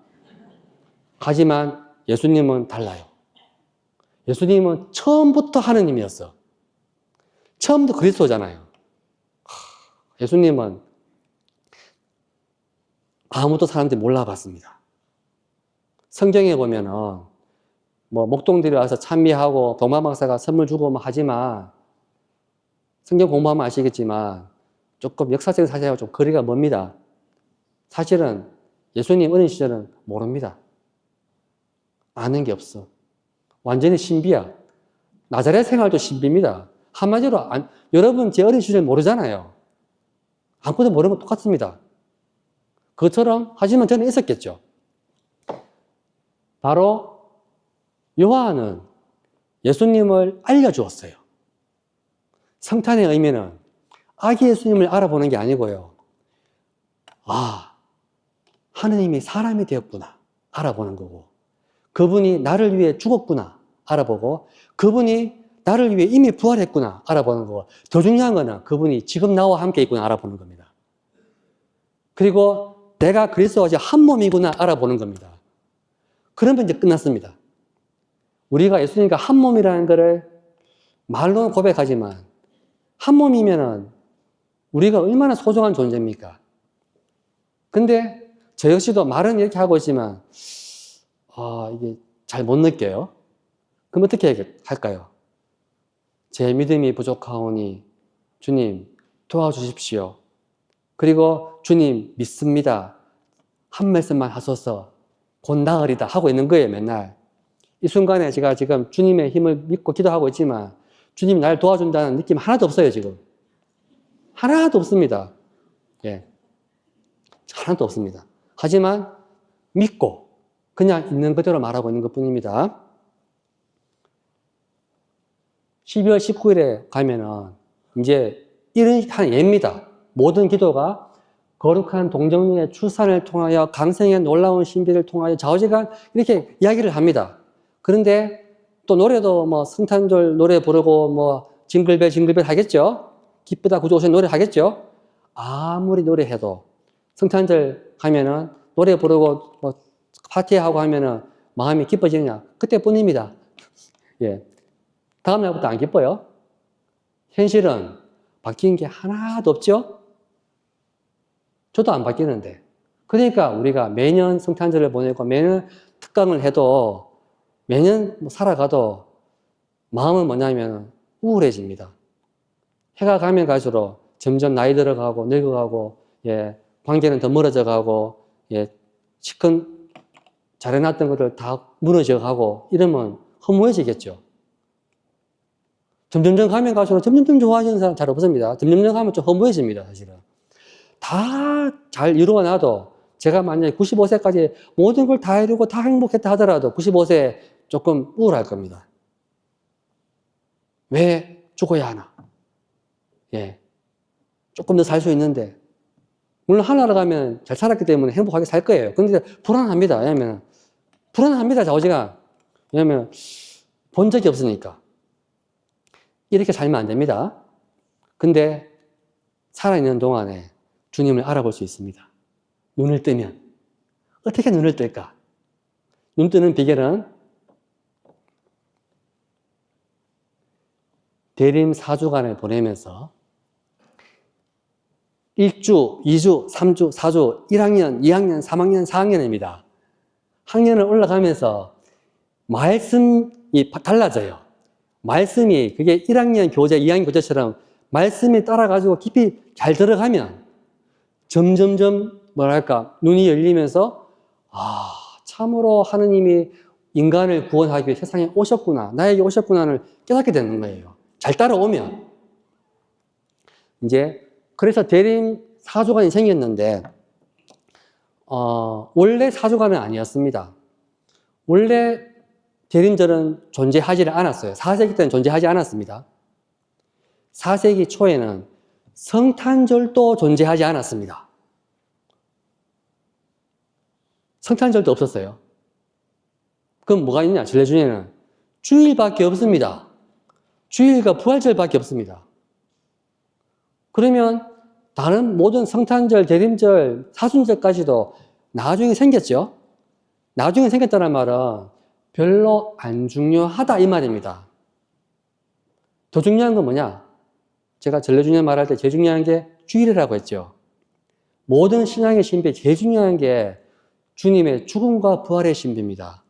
하지만 예수님은 달라요. 예수님은 처음부터 하느님이었어. 처음부터 그리스도잖아요. 예수님은 아무도 사람들이 몰라봤습니다. 성경에 보면은 뭐 목동들이 와서 찬미하고 동방박사가 선물 주고 뭐 하지만, 성경 공부하면 아시겠지만 조금 역사적인 사실하고 좀 거리가 멉니다. 사실은 예수님 어린 시절은 모릅니다. 아는 게 없어. 완전히 신비야. 나자렛 생활도 신비입니다. 한마디로 여러분 제 어린 시절 모르잖아요. 아무것도 모르는 건 똑같습니다. 그것처럼, 하지만 저는 있었겠죠. 바로 요한은 예수님을 알려주었어요. 성탄의 의미는 아기 예수님을 알아보는 게 아니고요, 하느님이 사람이 되었구나 알아보는 거고, 그분이 나를 위해 죽었구나 알아보고, 그분이 나를 위해 이미 부활했구나 알아보는 거고, 더 중요한 거는 그분이 지금 나와 함께 있구나 알아보는 겁니다. 그리고 내가 그리스도와 한 몸이구나 알아보는 겁니다. 그러면 이제 끝났습니다. 우리가 예수님과 한 몸이라는 것을 말로는 고백하지만 한 몸이면은 우리가 얼마나 소중한 존재입니까? 근데 저 역시도 말은 이렇게 하고 있지만 이게 잘 못 느껴요. 그럼 어떻게 할까요? 제 믿음이 부족하오니 주님 도와주십시오. 그리고 주님 믿습니다. 한 말씀만 하소서 곧 나으리다 하고 있는 거예요, 맨날. 이 순간에 제가 지금 주님의 힘을 믿고 기도하고 있지만 주님이 날 도와준다는 느낌 하나도 없어요, 지금. 하나도 없습니다. 예. 하나도 없습니다. 하지만 믿고 그냥 있는 그대로 말하고 있는 것 뿐입니다. 12월 19일에 가면은 이제 이런 한 예입니다. 모든 기도가 거룩한 동정녀의 출산을 통하여 강생의 놀라운 신비를 통하여 좌우지간 이렇게 이야기를 합니다. 그런데 또 노래도 뭐 성탄절 노래 부르고 뭐 징글벨 징글벨 하겠죠? 기쁘다 구주 오신 노래 하겠죠? 아무리 노래해도 성탄절 하면은 노래 부르고 뭐 파티하고 하면은 마음이 기뻐지느냐? 그때뿐입니다. 예. 다음 날부터 안 기뻐요. 현실은 바뀐 게 하나도 없죠? 저도 안 바뀌는데. 그러니까 우리가 매년 성탄절을 보내고 매년 특강을 해도 매년 살아가도 마음은 뭐냐면 우울해집니다. 해가 가면 갈수록 점점 나이 들어가고 늙어가고 예, 관계는 더 멀어져 가고 예, 시큰 잘해놨던 것들 다 무너져 가고 이러면 허무해지겠죠. 점점점 가면 갈수록 점점점 좋아지는 사람 잘 없습니다. 점점점 가면 좀 허무해집니다, 사실은. 다 잘 이루어놔도 제가 만약에 95세까지 모든 걸 다 이루고 다 행복했다 하더라도 95세 조금 우울할 겁니다. 왜 죽어야 하나? 예. 조금 더 살 수 있는데. 물론 하나로 가면 잘 살았기 때문에 행복하게 살 거예요. 근데 불안합니다. 왜냐면, 불안합니다, 좌우지간. 왜냐면, 본 적이 없으니까. 이렇게 살면 안 됩니다. 근데, 살아있는 동안에 주님을 알아볼 수 있습니다. 눈을 뜨면. 어떻게 눈을 뜰까? 눈 뜨는 비결은 대림 4주간을 보내면서 1주, 2주, 3주, 4주, 1학년, 2학년, 3학년, 4학년입니다. 학년을 올라가면서 말씀이 달라져요. 말씀이 그게 1학년 교재, 2학년 교재처럼 말씀이 따라가지고 깊이 잘 들어가면 점점점 뭐랄까 눈이 열리면서 참으로 하느님이 인간을 구원하기 위해 세상에 오셨구나, 나에게 오셨구나를 깨닫게 되는 거예요. 잘 따라오면. 이제 그래서 대림 4주간이 생겼는데 원래 4주간은 아니었습니다. 원래 대림절은 존재하지를 않았어요. 4세기 때는 존재하지 않았습니다. 4세기 초에는 성탄절도 존재하지 않았습니다. 성탄절도 없었어요. 그럼 뭐가 있냐? 전래주에는 주일밖에 없습니다. 주일과 부활절밖에 없습니다. 그러면 다른 모든 성탄절, 대림절, 사순절까지도 나중에 생겼죠? 나중에 생겼다는 말은 별로 안 중요하다 이 말입니다. 더 중요한 건 뭐냐? 제가 전래주년 말할 때 제일 중요한 게 주일이라고 했죠. 모든 신앙의 신비 제일 중요한 게 주님의 죽음과 부활의 신비입니다.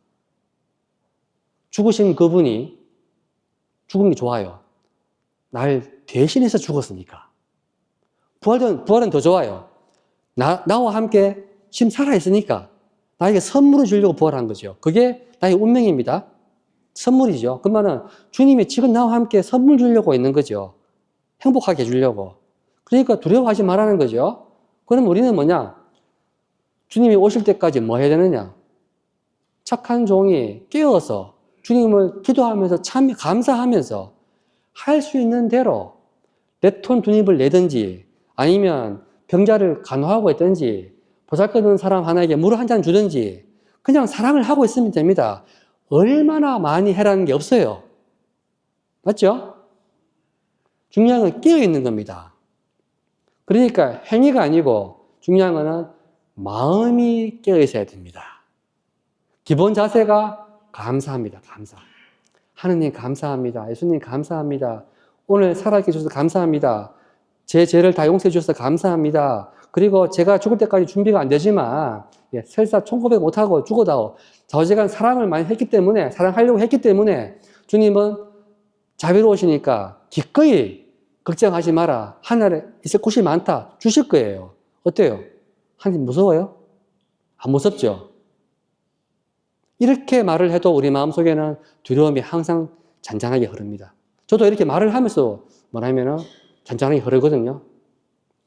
죽으신 그분이 죽은 게 좋아요. 날 대신해서 죽었으니까. 부활은 더 좋아요. 나와 함께 지금 살아있으니까 나에게 선물을 주려고 부활한 거죠. 그게 나의 운명입니다. 선물이죠. 그 말은 주님이 지금 나와 함께 선물 주려고 있는 거죠. 행복하게 해주려고. 그러니까 두려워하지 말라는 거죠. 그럼 우리는 뭐냐? 주님이 오실 때까지 뭐 해야 되느냐? 착한 종이 깨어서 주님을 기도하면서 참 감사하면서 할 수 있는 대로 내 돈 두 입을 내든지 아니면 병자를 간호하고 있든지 보잘것없는 사람 하나에게 물 한 잔 주든지 그냥 사랑을 하고 있으면 됩니다. 얼마나 많이 해라는 게 없어요. 맞죠? 중요한 건 깨어있는 겁니다. 그러니까 행위가 아니고 중요한 거는 마음이 깨어있어야 됩니다. 기본 자세가 감사합니다. 감사. 하느님 감사합니다. 예수님 감사합니다. 오늘 살아있게 해주셔서 감사합니다. 제 죄를 다 용서해 주셔서 감사합니다. 그리고 제가 죽을 때까지 준비가 안 되지만 설사 총고백 못하고 죽어도 좌우지간 사랑을 많이 했기 때문에 사랑하려고 했기 때문에 주님은 자비로우시니까 기꺼이 걱정하지 마라. 하늘에 있을 곳이 많다. 주실 거예요. 어때요? 하나님 무서워요? 안 무섭죠? 이렇게 말을 해도 우리 마음속에는 두려움이 항상 잔잔하게 흐릅니다. 저도 이렇게 말을 하면서 뭐라면은 잔잔하게 흐르거든요.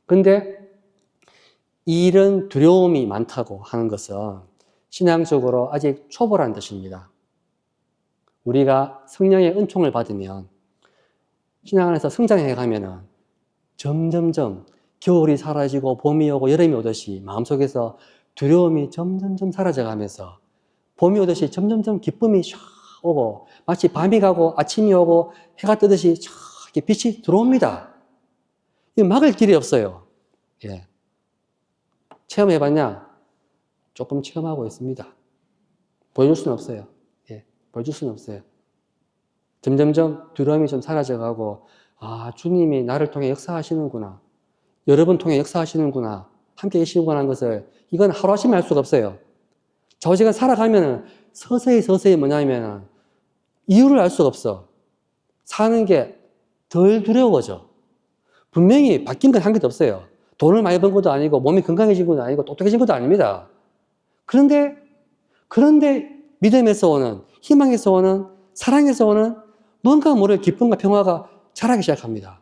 근데 이런 두려움이 많다고 하는 것은 신앙적으로 아직 초보라는 뜻입니다. 우리가 성령의 은총을 받으면 신앙 안에서 성장해 가면은 점점점 겨울이 사라지고 봄이 오고 여름이 오듯이 마음속에서 두려움이 점점점 사라져 가면서 봄이 오듯이 점점점 기쁨이 샥 오고 마치 밤이 가고 아침이 오고 해가 뜨듯이 쫙 이렇게 빛이 들어옵니다. 이 막을 길이 없어요. 예. 체험해봤냐? 조금 체험하고 있습니다. 보여줄 수는 없어요. 예. 보여줄 수는 없어요. 점점점 두려움이 좀 사라져가고 아 주님이 나를 통해 역사하시는구나. 여러분 통해 역사하시는구나. 함께 계시구나 하는 것을 이건 하루아침에 할 수가 없어요. 좌우지간 살아가면 서서히 뭐냐면 이유를 알 수가 없어. 사는 게 덜 두려워져. 분명히 바뀐 건 한 개도 없어요. 돈을 많이 번 것도 아니고 몸이 건강해진 것도 아니고 똑똑해진 것도 아닙니다. 그런데 믿음에서 오는 희망에서 오는 사랑에서 오는 뭔가 모를 기쁨과 평화가 자라기 시작합니다.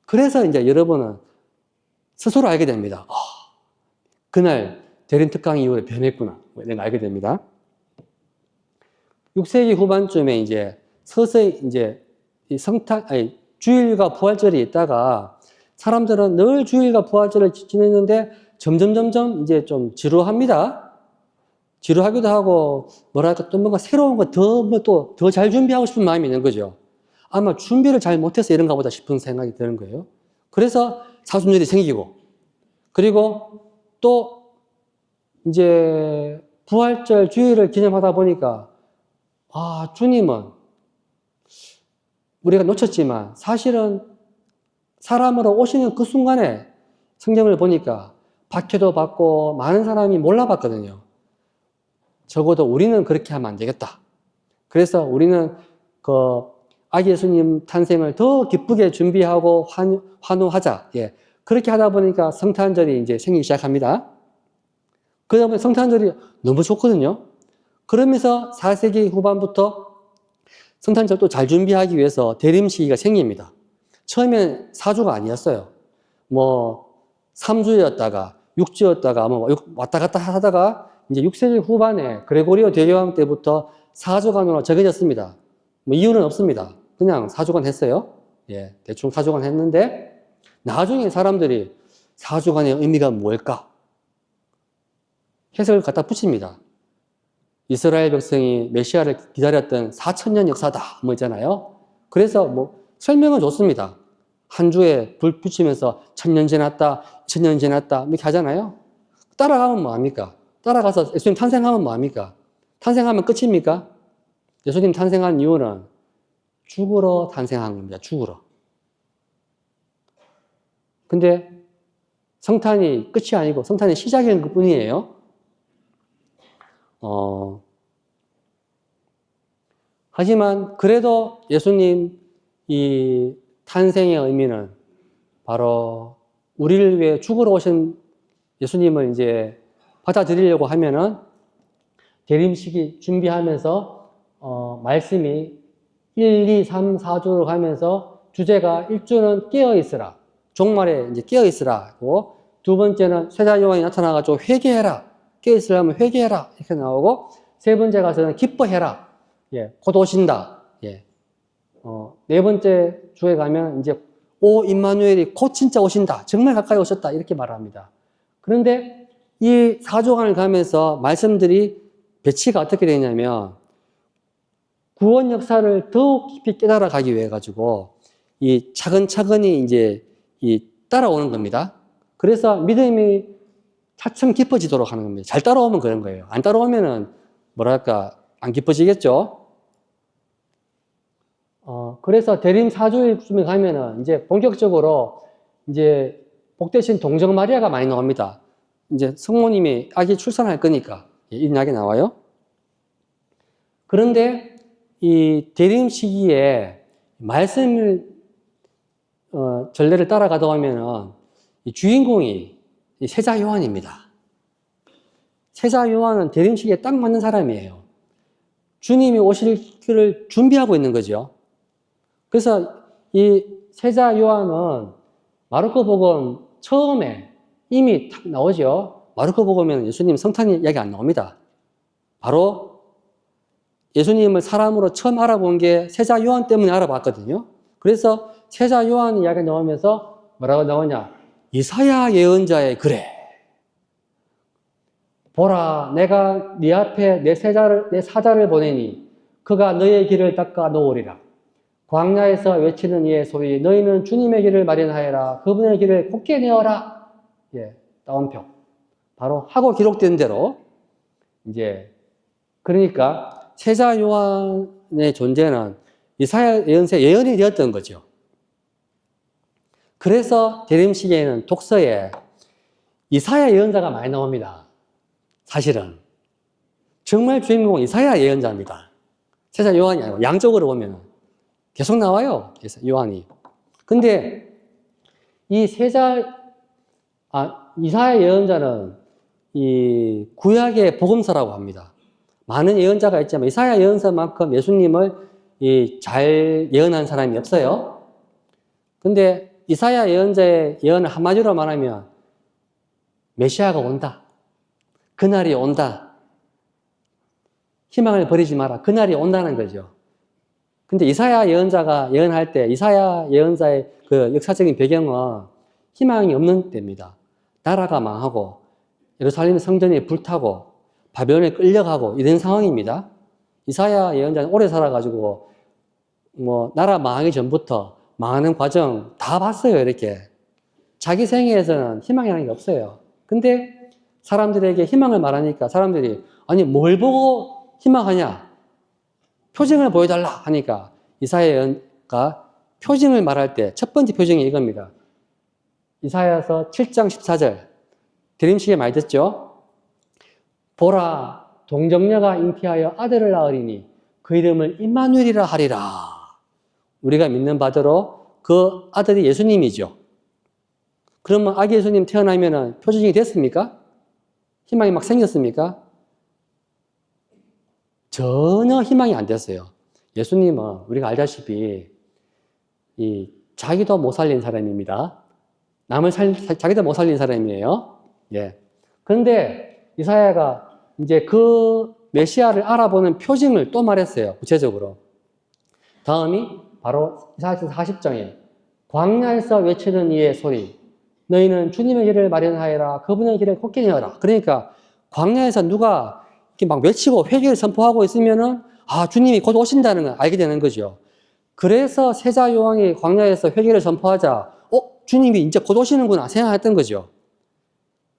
그래서 이제 여러분은 스스로 알게 됩니다. 그날 대림특강 이후에 변했구나. 이런 걸 알게 됩니다. 6세기 후반쯤에 이제 서서히 이제 주일과 부활절이 있다가 사람들은 늘 주일과 부활절을 지냈는데 점점 이제 좀 지루합니다. 지루하기도 하고 뭐랄까 또 뭔가 새로운 거 더 잘 준비하고 싶은 마음이 있는 거죠. 아마 준비를 잘 못해서 이런가 보다 싶은 생각이 드는 거예요. 그래서 사순절이 생기고 그리고 또 이제 부활절 주일을 기념하다 보니까 아 주님은 우리가 놓쳤지만 사실은 사람으로 오시는 그 순간에 성경을 보니까 박해도 받고 많은 사람이 몰라봤거든요. 적어도 우리는 그렇게 하면 안 되겠다. 그래서 우리는 그 아기 예수님 탄생을 더 기쁘게 준비하고 환호하자. 예. 그렇게 하다 보니까 성탄절이 이제 생기기 시작합니다. 그러다 보니 성탄절이 너무 좋거든요. 그러면서 4세기 후반부터 성탄절 또 잘 준비하기 위해서 대림 시기가 생깁니다. 처음엔 4주가 아니었어요. 뭐 3주였다가 6주였다가 뭐 왔다 갔다 하다가 이제 6세기 후반에 그레고리오 대교황 때부터 4주간으로 정해졌습니다. 뭐 이유는 없습니다. 그냥 4주간 했어요. 예, 대충 4주간 했는데 나중에 사람들이 4주간의 의미가 뭘까? 해석을 갖다 붙입니다. 이스라엘 백성이 메시아를 기다렸던 4,000년 역사다 뭐 있잖아요. 그래서 뭐 설명은 좋습니다. 한 주에 불 붙이면서 1,000년 지났다, 2,000년 지났다 이렇게 하잖아요. 따라가면 뭐합니까? 따라가서 예수님 탄생하면 뭐합니까? 탄생하면 끝입니까? 예수님 탄생한 이유는 죽으러 탄생한 겁니다. 죽으러. 근데 성탄이 끝이 아니고 성탄이 시작인 것 뿐이에요. 하지만 그래도 예수님 이 탄생의 의미는 바로 우리를 위해 죽으러 오신 예수님을 이제 받아들이려고 하면은 대림시기 준비하면서 말씀이 1, 2, 3, 4주로 가면서 주제가 1주는 깨어있으라. 종말에 이제 깨어있으라. 두 번째는 쇠자 요한이 나타나가지고 회개해라. 깨어있으려면 회개해라. 이렇게 나오고 세 번째 가서는 기뻐해라. 예, 곧 오신다. 예. 네 번째 주에 가면 이제 오 임마누엘이 곧 진짜 오신다. 정말 가까이 오셨다. 이렇게 말합니다. 그런데 이 4주간을 가면서 말씀들이 배치가 어떻게 되냐면 구원 역사를 더욱 깊이 깨달아 가기 위해 가지고 이 차근차근히 이제 이 따라오는 겁니다. 그래서 믿음이 차츰 깊어지도록 하는 겁니다. 잘 따라오면 그런 거예요. 안 따라오면은 뭐랄까 안 깊어지겠죠? 그래서 대림 4주일쯤에 가면은 이제 본격적으로 이제 복되신 동정 마리아가 많이 나옵니다. 이제 성모님이 아기 출산할 거니까 이 이야기 나와요. 그런데 이 대림 시기에 말씀을 전례를 따라가다 보면은 이 주인공이 이 세자 요한입니다. 세자 요한은 대림 시기에 딱 맞는 사람이에요. 주님이 오실 길을 준비하고 있는 거죠. 그래서 이 세자 요한은 마르코복음 처음에 이미 딱 나오죠. 마르코복음에는 예수님 성탄 이야기 안 나옵니다. 바로 예수님을 사람으로 처음 알아본 게 세자 요한 때문에 알아봤거든요. 그래서 세자 요한 이야기 나오면서 뭐라고 나오냐? 이사야 예언자의 글에 보라, 내가 네 앞에 내 사자를 보내니 그가 너의 길을 닦아 놓으리라. 광야에서 외치는 이의 소리, 너희는 주님의 길을 마련하여라. 그분의 길을 곧게 내어라. 예, 따옴표. 바로 하고 기록된 대로 이제 그러니까 세자 요한의 존재는 이사야 예언서의 예언이 되었던 거죠. 그래서 대림 시기에는 독서에 이사야 예언자가 많이 나옵니다. 사실은 정말 주인공은 이사야 예언자입니다. 세자 요한이 아니고 양쪽으로 보면 계속 나와요. 요한이. 근데 이 이사야 예언자는 이 구약의 복음서라고 합니다. 많은 예언자가 있지만 이사야 예언서만큼 예수님을 잘 예언한 사람이 없어요. 근데 이사야 예언자의 예언을 한마디로 말하면 메시아가 온다. 그날이 온다. 희망을 버리지 마라. 그날이 온다는 거죠. 근데 이사야 예언자가 예언할 때 이사야 예언자의 그 역사적인 배경은 희망이 없는 때입니다. 나라가 망하고 예루살렘 성전이 불타고 바벨론에 끌려가고 이런 상황입니다. 이사야 예언자는 오래 살아가지고 나라 망하기 전부터 망하는 과정 다 봤어요. 이렇게 자기 생애에서는 희망이라는 게 없어요. 근데 사람들에게 희망을 말하니까 사람들이 아니 뭘 보고 희망하냐? 표징을 보여달라 하니까 이사야 예언가 표징을 말할 때 첫 번째 표징이 이겁니다. 이사야서 7장 14절 대림시기에 많이 듣죠? 보라 동정녀가 잉태하여 아들을 낳으리니 그 이름을 임마누엘이라 하리라. 우리가 믿는 바대로 그 아들이 예수님이죠. 그러면 아기 예수님 태어나면 표징이 됐습니까? 희망이 막 생겼습니까? 전혀 희망이 안 됐어요. 예수님은 우리가 알다시피 자기도 못 살린 사람입니다. 자기도 못 살린 사람이에요. 예. 그런데 이사야가 이제 그 메시아를 알아보는 표징을 또 말했어요. 구체적으로. 다음이 바로 이사야서 40장에 광야에서 외치는 이의 소리 너희는 주님의 길을 마련하여라. 그분의 길을 곧게 내어라. 그러니까 광야에서 누가 이렇게 막 외치고 회개를 선포하고 있으면은 주님이 곧 오신다는 걸 알게 되는 거죠. 그래서 세자 요한이 광야에서 회개를 선포하자 주님이 이제 곧 오시는구나 생각했던 거죠.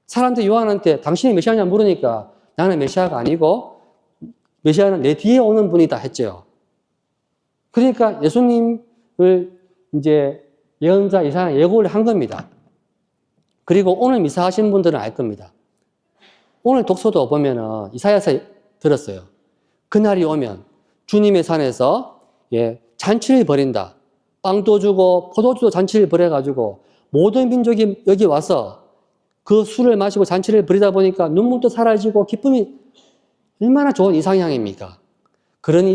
사람들이 요한한테 당신이 메시아냐 물으니까 나는 메시아가 아니고 메시아는 내 뒤에 오는 분이다 했죠. 그러니까 예수님을 이제 예언자 이사야 예고를 한 겁니다. 그리고 오늘 미사하신 분들은 알 겁니다. 오늘 독서도 보면은 이사야서 들었어요. 그날이 오면 주님의 산에서 잔치를 벌인다. 빵도 주고 포도주도 잔치를 벌여가지고 모든 민족이 여기 와서 그 술을 마시고 잔치를 벌이다 보니까 눈물도 사라지고 기쁨이 얼마나 좋은 이상향입니까? 그런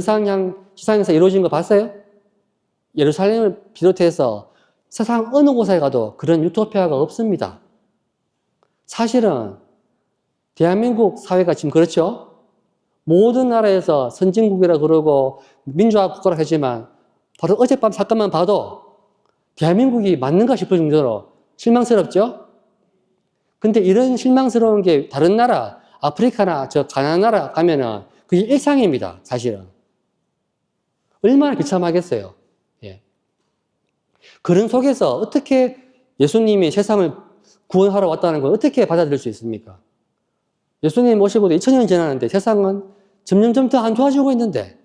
시상에서 이루어진 거 봤어요? 예루살렘을 비롯해서 세상 어느 곳에 가도 그런 유토피아가 없습니다. 사실은 대한민국 사회가 지금 그렇죠? 모든 나라에서 선진국이라 그러고 민주화 국가라 하지만 바로 어젯밤 사건만 봐도 대한민국이 맞는가 싶을 정도로 실망스럽죠? 근데 이런 실망스러운 게 다른 나라, 아프리카나 저 가난한 나라 가면은 그게 일상입니다, 사실은. 얼마나 비참하겠어요. 예. 그런 속에서 어떻게 예수님이 세상을 구원하러 왔다는 걸 어떻게 받아들일 수 있습니까? 예수님 모시고도 2000년이 지났는데 세상은 점점 더 안 좋아지고 있는데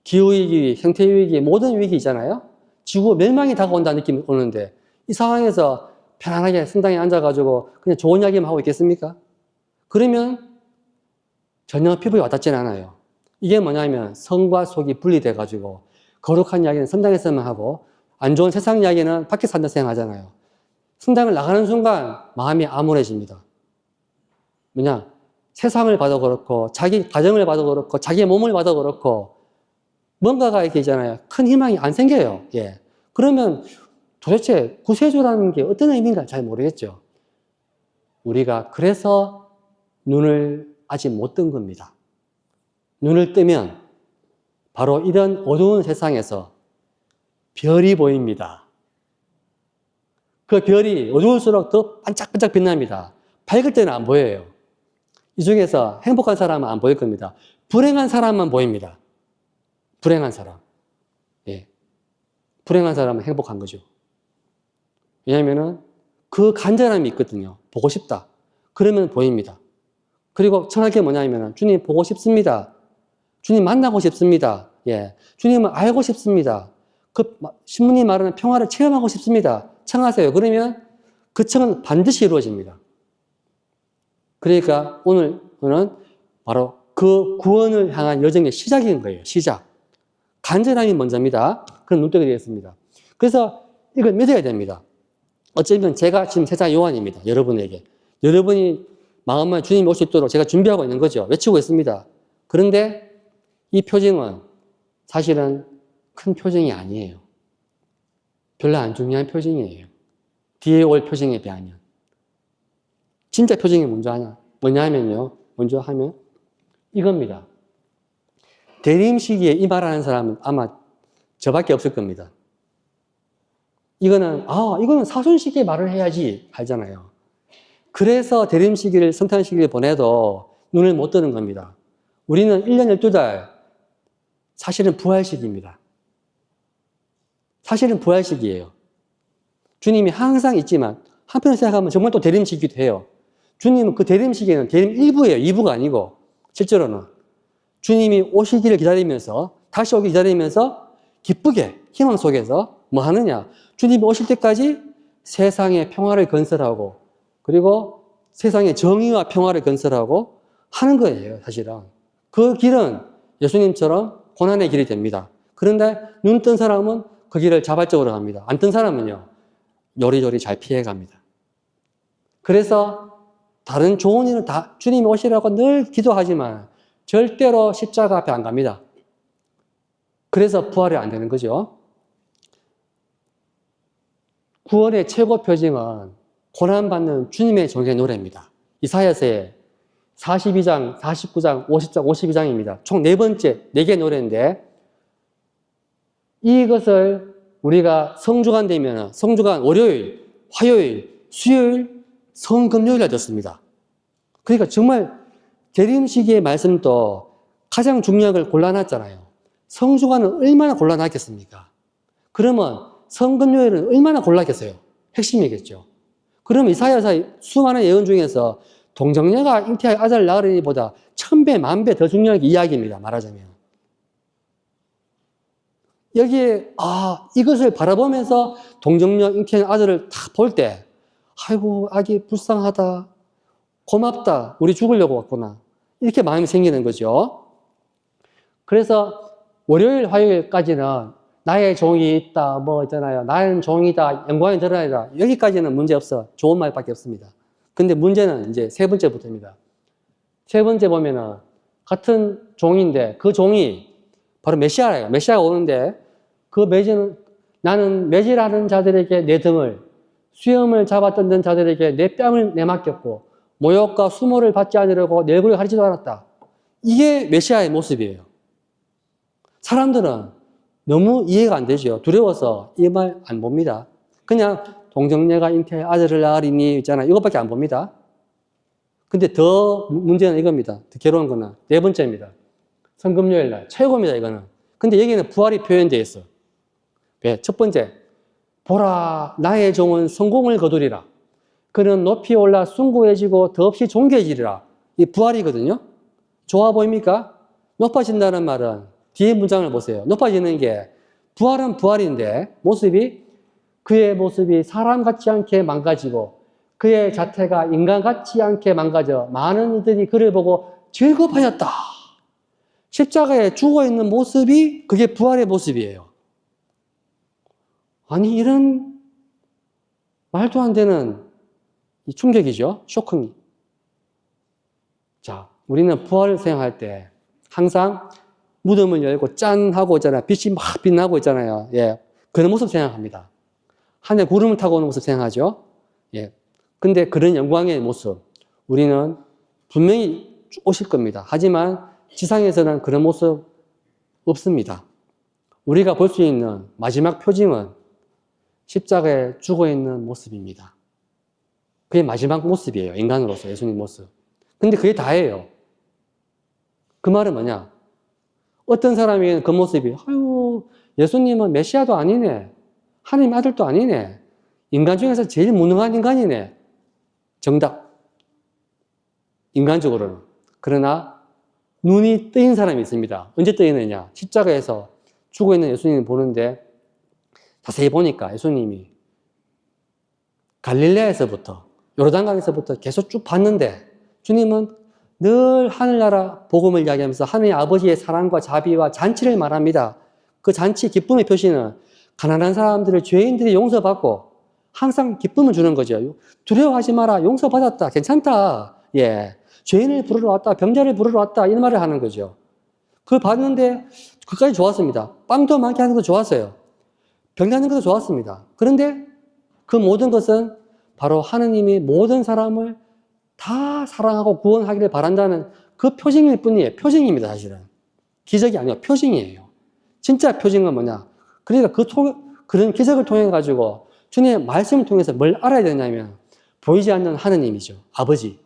기후위기, 생태위기, 모든 위기 있잖아요. 지구 멸망이 다가온다는 느낌이 오는데 이 상황에서 편안하게 성당에 앉아가지고 그냥 좋은 이야기만 하고 있겠습니까? 그러면 전혀 피부에 와닿지는 않아요. 이게 뭐냐면 성과 속이 분리돼가지고 거룩한 이야기는 성당에서만 하고 안 좋은 세상 이야기는 밖에서 한다 생각하잖아요. 성당을 나가는 순간 마음이 암울해집니다. 뭐냐? 세상을 봐도 그렇고 자기 가정을 봐도 그렇고 자기 몸을 봐도 그렇고 뭔가가 이렇게 있잖아요. 큰 희망이 안 생겨요. 예. 그러면 도대체 구세주라는 게 어떤 의미인가 잘 모르겠죠. 우리가 그래서 눈을 아직 못 뜬 겁니다. 눈을 뜨면 바로 이런 어두운 세상에서 별이 보입니다. 그 별이 어두울수록 더 반짝반짝 빛납니다. 밝을 때는 안 보여요. 이 중에서 행복한 사람은 안 보일 겁니다. 불행한 사람만 보입니다. 불행한 사람. 예. 불행한 사람은 행복한 거죠. 왜냐면은 그 간절함이 있거든요. 보고 싶다. 그러면 보입니다. 그리고 청할 게 뭐냐면은 주님 보고 싶습니다. 주님 만나고 싶습니다. 예. 주님을 알고 싶습니다. 그 신부님 말하는 평화를 체험하고 싶습니다. 청하세요. 그러면 그 청은 반드시 이루어집니다. 그러니까 오늘은 바로 그 구원을 향한 여정의 시작인 거예요. 시작. 간절함이 먼저입니다. 그런 눈뜨게 되겠습니다. 그래서 이걸 믿어야 됩니다. 어쩌면 제가 지금 세상 요한입니다. 여러분에게. 여러분이 마음만 주님이 올 수 있도록 제가 준비하고 있는 거죠. 외치고 있습니다. 그런데 이 표징은 사실은 큰 표징이 아니에요. 별로 안 중요한 표징이에요. 뒤에 올 표징에 비하면. 진짜 표징이 뭐냐 하면요. 먼저 하면 이겁니다. 대림 시기에 이 말하는 사람은 아마 저밖에 없을 겁니다. 이거는 사순 시기에 말을 해야지 하잖아요. 그래서 대림 시기를 성탄 시기를 보내도 눈을 못 뜨는 겁니다. 우리는 1년 12달 사실은 부활 시기입니다. 사실은 부활 시기예요. 주님이 항상 있지만 한편으로 생각하면 정말 또 대림 시기도 해요. 주님은 그 대림 시기에는 대림 1부예요. 2부가 아니고 실제로는 주님이 오시기를 기다리면서 다시 오기 기다리면서 기쁘게 희망 속에서 뭐 하느냐. 주님이 오실 때까지 세상의 평화를 건설하고 그리고 세상의 정의와 평화를 건설하고 하는 거예요. 사실은. 그 길은 예수님처럼 고난의 길이 됩니다. 그런데 눈 뜬 사람은 그 길을 자발적으로 갑니다. 안 뜬 사람은요. 요리조리 잘 피해갑니다. 그래서 다른 좋은 일은 다 주님이 오시라고 늘 기도하지만 절대로 십자가 앞에 안 갑니다. 그래서 부활이 안 되는 거죠. 구원의 최고 표징은 고난받는 주님의 종의 노래입니다. 이사야서의 42장, 49장, 50장, 52장입니다. 총 네 번째, 네 개 노래인데 이것을 우리가 성주간 되면 성주간 월요일, 화요일, 수요일, 성금요일에 듣습니다. 그러니까 정말 대림 시기의 말씀도 가장 중요한 걸 골라놨잖아요. 성주간은 얼마나 골라놨겠습니까? 그러면 성금요일은 얼마나 골랐겠어요? 핵심이겠죠. 그러면 이사야서의 수많은 예언 중에서 동정녀가 잉태할 아들을 낳으리보다 1000배, 10,000배 더 중요한 게 이야기입니다. 말하자면. 여기에 이것을 바라보면서 동정녀 잉태한 아들을 딱 볼 때 아이고 아기 불쌍하다. 고맙다. 우리 죽으려고 왔구나. 이렇게 마음이 생기는 거죠. 그래서 월요일, 화요일까지는 나의 종이 있다. 뭐 있잖아요. 나는 종이다. 영광이 드러나리라. 여기까지는 문제 없어. 좋은 말밖에 없습니다. 근데 문제는 이제 세 번째부터입니다. 세 번째 보면은 같은 종인데 그 종이 바로 메시아예요. 메시아가 오는데 그 메시아는 나는 매질하는 자들에게 내 등을 수염을 잡아 뜯는 자들에게 내 뺨을 내맡겼고 모욕과 수모를 받지 않으려고 내 얼굴을 가리지도 않았다. 이게 메시아의 모습이에요. 사람들은 너무 이해가 안 되죠. 두려워서 이 말 안 봅니다. 그냥 동정녀가 잉태할 아들을 낳으리니 있잖아. 이것밖에 안 봅니다. 근데 더 문제는 이겁니다. 더 괴로운 거는 네 번째입니다. 성금요일 날 최고입니다. 이거는. 근데 여기는 부활이 표현되어 있어. 왜? 첫 번째, 보라 나의 종은 성공을 거두리라. 그는 높이 올라 숭고해지고 더없이 존귀해지리라. 이 부활이거든요. 좋아 보입니까? 높아진다는 말은 뒤에 문장을 보세요. 높아지는 게 부활은 부활인데 모습이 그의 모습이 사람 같지 않게 망가지고 그의 자태가 인간 같지 않게 망가져 많은 이들이 그를 보고 즐겁하였다. 십자가에 죽어 있는 모습이 그게 부활의 모습이에요. 아니 이런 말도 안 되는 충격이죠. 쇼킹. 자, 우리는 부활을 생각할 때 항상 무덤을 열고 짠 하고 있잖아요. 빛이 막 빛나고 있잖아요. 예, 그런 모습 생각합니다. 하늘에 구름을 타고 오는 모습 생각하죠. 예, 근데 그런 영광의 모습 우리는 분명히 오실 겁니다. 하지만 지상에서는 그런 모습 없습니다. 우리가 볼 수 있는 마지막 표징은 십자가에 죽어 있는 모습입니다. 그게 마지막 모습이에요. 인간으로서 예수님 모습. 근데 그게 다예요. 그 말은 뭐냐? 어떤 사람이 그 모습이 아유 예수님은 메시아도 아니네. 하나님 아들도 아니네. 인간 중에서 제일 무능한 인간이네. 정답. 인간적으로는. 그러나 눈이 뜨인 사람이 있습니다. 언제 뜨이느냐? 십자가에서 죽어 있는 예수님을 보는데 자세히 보니까 예수님이 갈릴레아에서부터 요르단강에서부터 계속 쭉 봤는데 주님은 늘 하늘나라 복음을 이야기하면서 하나님 아버지의 사랑과 자비와 잔치를 말합니다. 그 잔치 기쁨의 표시는 가난한 사람들을 죄인들이 용서받고 항상 기쁨을 주는 거죠. 두려워하지 마라. 용서받았다. 괜찮다. 예. 죄인을 부르러 왔다. 병자를 부르러 왔다. 이런 말을 하는 거죠. 그걸 봤는데 그까지 좋았습니다. 빵도 많게 하는 것도 좋았어요. 병나는 것도 좋았습니다. 그런데 그 모든 것은 바로 하느님이 모든 사람을 다 사랑하고 구원하기를 바란다는 그 표징일 뿐이에요. 표징입니다, 사실은. 기적이 아니고 표징이에요. 진짜 표징은 뭐냐? 그러니까 그런 기적을 통해 가지고 주님의 말씀을 통해서 뭘 알아야 되냐면 보이지 않는 하느님이죠. 아버지.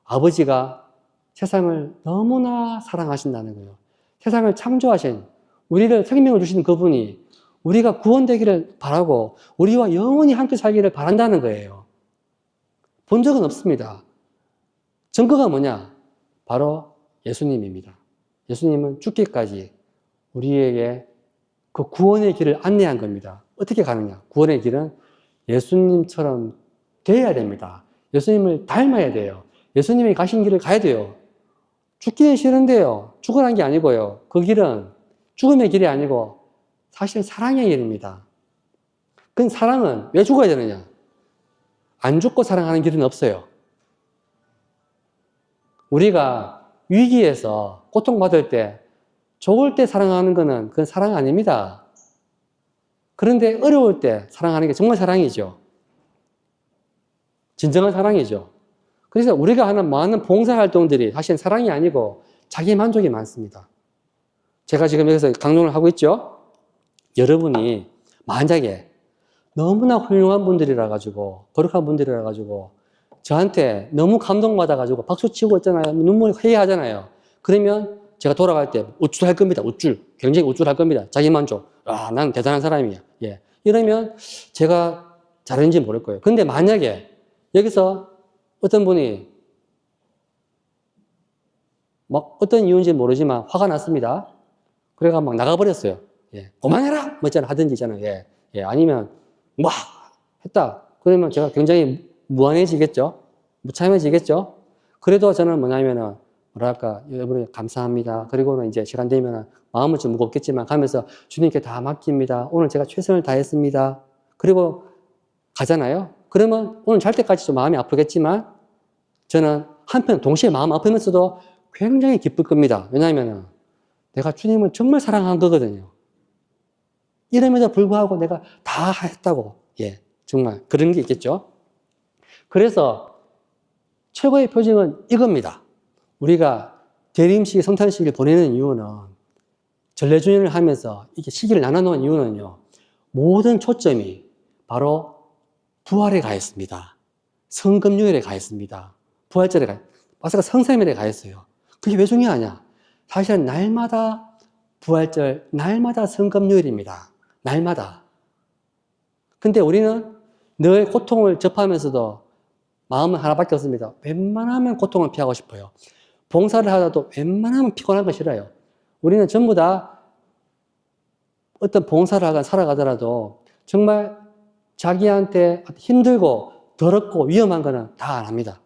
아버지가 세상을 너무나 사랑하신다는 거예요. 세상을 창조하신 우리를 생명을 주신 그분이 우리가 구원되기를 바라고 우리와 영원히 함께 살기를 바란다는 거예요. 본 적은 없습니다. 증거가 뭐냐? 바로 예수님입니다. 예수님은 죽기까지 우리에게 그 구원의 길을 안내한 겁니다. 어떻게 가느냐? 구원의 길은 예수님처럼 되어야 됩니다. 예수님을 닮아야 돼요. 예수님이 가신 길을 가야 돼요. 죽기는 싫은데요. 죽으라는 게 아니고요. 그 길은 죽음의 길이 아니고 사실 사랑의 길입니다. 그 사랑은 왜 죽어야 되느냐? 안 죽고 사랑하는 길은 없어요. 우리가 위기에서 고통받을 때 좋을 때 사랑하는 것은 그건 사랑 아닙니다. 그런데 어려울 때 사랑하는 게 정말 사랑이죠. 진정한 사랑이죠. 그래서 우리가 하는 많은 봉사활동들이 사실 사랑이 아니고 자기 만족이 많습니다. 제가 지금 여기서 강론을 하고 있죠. 여러분이 만약에 너무나 훌륭한 분들이라 가지고 거룩한 분들이라 가지고 저한테 너무 감동받아 가지고 박수 치고 있잖아요. 눈물이 회의하잖아요. 그러면 제가 돌아갈 때 우쭐할 겁니다. 굉장히 우쭐할 겁니다. 자기 만족. 아, 난 대단한 사람이야. 예. 이러면 제가 잘했는지 모를 거예요. 근데 만약에 여기서 어떤 분이 막 어떤 이유인지 모르지만 화가 났습니다. 그래가 막 나가버렸어요. 예. 그만해라! 뭐 있잖아. 하든지 있잖아요. 예. 예. 아니면 막 했다. 그러면 제가 굉장히 무안해지겠죠? 무참해지겠죠? 그래도 저는 뭐냐면은 뭐랄까, 여러분 감사합니다. 그리고는 이제 시간 되면 마음은 좀 무겁겠지만 가면서 주님께 다 맡깁니다. 오늘 제가 최선을 다했습니다. 그리고 가잖아요. 그러면 오늘 잘 때까지 좀 마음이 아프겠지만 저는 한편 동시에 마음 아프면서도 굉장히 기쁠 겁니다. 왜냐하면 내가 주님을 정말 사랑한 거거든요. 이름에도 불구하고 내가 다 했다고. 예, 정말 그런 게 있겠죠. 그래서 최고의 표징은 이겁니다. 우리가 대림식, 성탄식을 보내는 이유는 전래주년을 하면서 이렇게 시기를 나눠놓은 이유는요. 모든 초점이 바로 부활에 가 있습니다. 성금요일에 가 있습니다. 부활절에 가, 마사가 성삼일에 가 있어요. 그게 왜 중요하냐? 사실은 날마다 부활절, 날마다 성금요일입니다. 날마다. 근데 우리는 늘 고통을 접하면서도 마음은 하나밖에 없습니다. 웬만하면 고통을 피하고 싶어요. 봉사를 하다도 웬만하면 피곤한 거 싫어요. 우리는 전부 다 어떤 봉사를 하거나 살아가더라도 정말 자기한테 힘들고 더럽고 위험한 거는 다 안 합니다.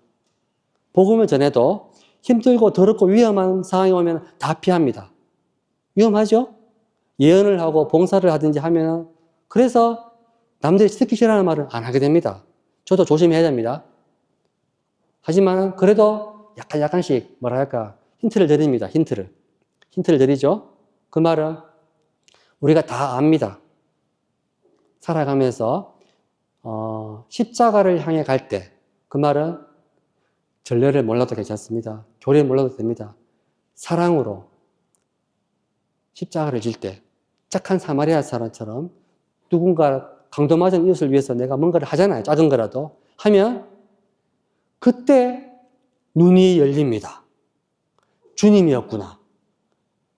복음을 전해도 힘들고 더럽고 위험한 상황이 오면 다 피합니다. 위험하죠? 예언을 하고 봉사를 하든지 하면 그래서 남들이 듣기 싫어하는 말은 안 하게 됩니다. 저도 조심해야 됩니다. 하지만 그래도 약간씩 뭐랄까 힌트를 드립니다. 힌트를 드리죠. 그 말은 우리가 다 압니다. 살아가면서 십자가를 향해 갈 때 그 말은 전례를 몰라도 괜찮습니다. 교리를 몰라도 됩니다. 사랑으로 십자가를 질 때 착한 사마리아 사람처럼 누군가 강도 맞은 이웃을 위해서 내가 뭔가를 하잖아요. 작은 거라도 하면 그때 눈이 열립니다. 주님이었구나.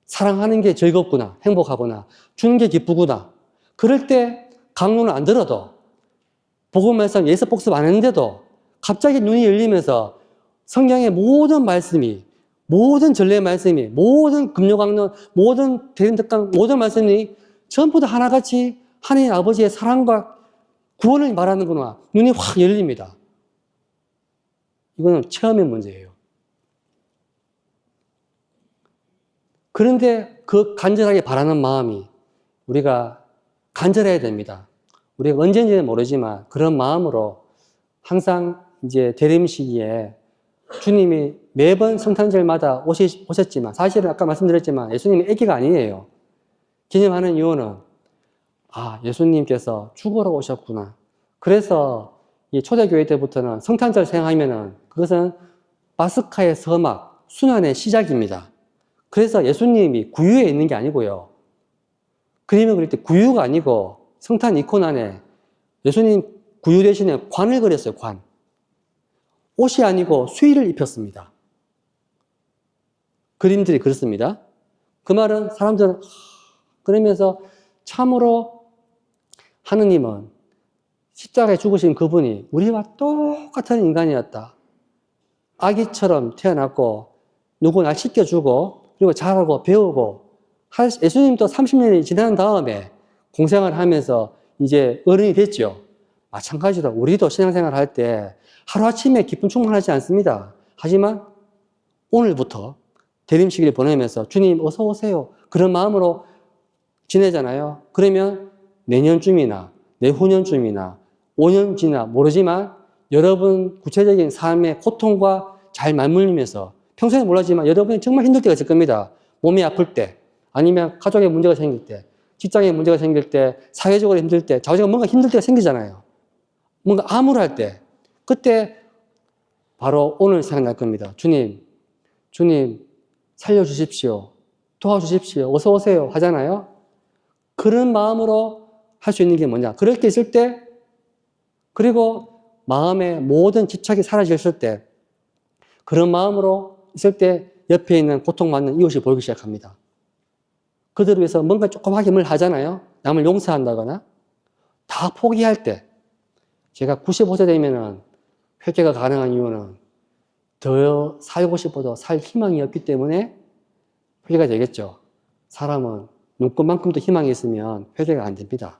사랑하는 게 즐겁구나. 행복하구나. 주는 게 기쁘구나. 그럴 때 강론을 안 들어도 복음 말씀 예습 복습 안 했는데도 갑자기 눈이 열리면서 성경의 모든 말씀이 모든 전례 말씀이 모든 금요 강론 모든 대림 특강 모든 말씀이 전부 다 하나같이 하나님 아버지의 사랑과 구원을 말하는구나. 눈이 확 열립니다. 이거는 체험의 문제예요. 그런데 그 간절하게 바라는 마음이 우리가 간절해야 됩니다. 우리가 언제인지는 모르지만 그런 마음으로 항상 이제 대림 시기에 주님이 매번 성탄절마다 오셨지만 사실은 아까 말씀드렸지만 예수님이 아기가 아니에요. 기념하는 이유는 예수님께서 죽으러 오셨구나. 그래서 이 초대교회 때부터는 성탄절 생각하면은 그것은 파스카의 서막, 순환의 시작입니다. 그래서 예수님이 구유에 있는 게 아니고요. 그림을 그릴 때 구유가 아니고 성탄 이콘 안에 예수님 구유 대신에 관을 그렸어요, 관. 옷이 아니고 수의를 입혔습니다. 그림들이 그렇습니다. 그 말은 사람들은 그러면서 참으로 하느님은 십자가에 죽으신 그분이 우리와 똑같은 인간이었다. 아기처럼 태어났고 누구 날 씻겨주고 그리고 자라고 배우고 예수님도 30년이 지난 다음에 공생활을 하면서 이제 어른이 됐죠. 마찬가지로 우리도 신앙생활 할 때 하루아침에 기쁨 충만하지 않습니다. 하지만 오늘부터 대림시기를 보내면서 주님 어서 오세요. 그런 마음으로 지내잖아요. 그러면 내년쯤이나 내후년쯤이나 5년 지나 모르지만 여러분 구체적인 삶의 고통과 잘 맞물리면서 평소에 몰랐지만 여러분이 정말 힘들 때가 있을 겁니다. 몸이 아플 때 아니면 가족에 문제가 생길 때 직장에 문제가 생길 때 사회적으로 힘들 때 자기가 뭔가 힘들 때가 생기잖아요. 뭔가 암울할 때 그때 바로 오늘 생각날 겁니다. 주님 살려주십시오. 도와주십시오. 어서 오세요. 하잖아요. 그런 마음으로 할 수 있는 게 뭐냐. 그럴 때 있을 때 그리고 마음의 모든 집착이 사라졌을 때 그런 마음으로 있을 때 옆에 있는 고통받는 이웃이 보이기 시작합니다. 그들을 위해서 뭔가 조금 하기를 하잖아요. 남을 용서한다거나 다 포기할 때 제가 95세 되면은 회개가 가능한 이유는 더 살고 싶어도 살 희망이 없기 때문에 회개가 되겠죠. 사람은 눈꽃만큼도 희망이 있으면 회개가 안 됩니다.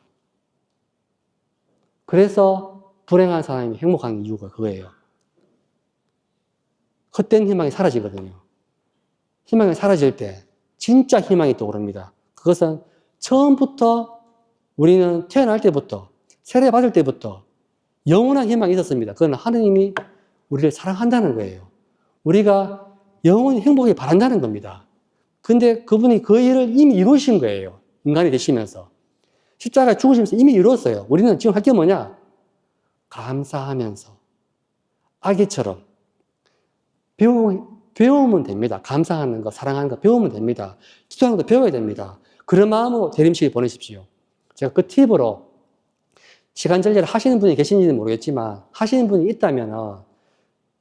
그래서 불행한 사람이 행복한 이유가 그거예요. 헛된 희망이 사라지거든요. 희망이 사라질 때 진짜 희망이 떠오릅니다. 그것은 처음부터 우리는 태어날 때부터 세례받을 때부터 영원한 희망이 있었습니다. 그건 하느님이 우리를 사랑한다는 거예요. 우리가 영원히 행복하게 바란다는 겁니다. 근데 그분이 그 일을 이미 이루신 거예요. 인간이 되시면서. 십자가에 죽으시면서 이미 이루었어요. 우리는 지금 할 게 뭐냐? 감사하면서 아기처럼 배우면 됩니다. 감사하는 거, 사랑하는 거 배우면 됩니다. 기도하는 것도 배워야 됩니다. 그런 마음으로 대림식을 보내십시오. 제가 그 팁으로 시간절제를 하시는 분이 계신지는 모르겠지만 하시는 분이 있다면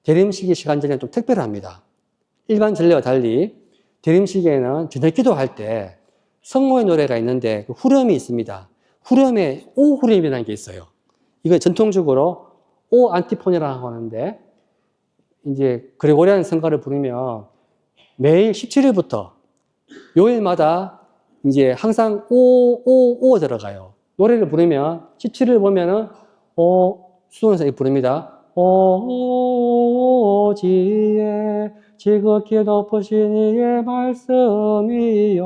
대림식의 시간절제는 좀 특별합니다. 일반 절례와 달리 대림식에는 저녁 기도할 때 성모의 노래가 있는데 그 후렴이 있습니다. 후렴에 오 후렴이라는 게 있어요. 이건 전통적으로 오 안티폰이라고 하는데 이제 그레고리안 성가를 부르면 매일 17일부터 요일마다 이제 항상 오 들어가요. 노래를 부르면 17일 보면은 수동에서 이렇게 부릅니다. 오지에 지극히 높으신 이의 말씀이요.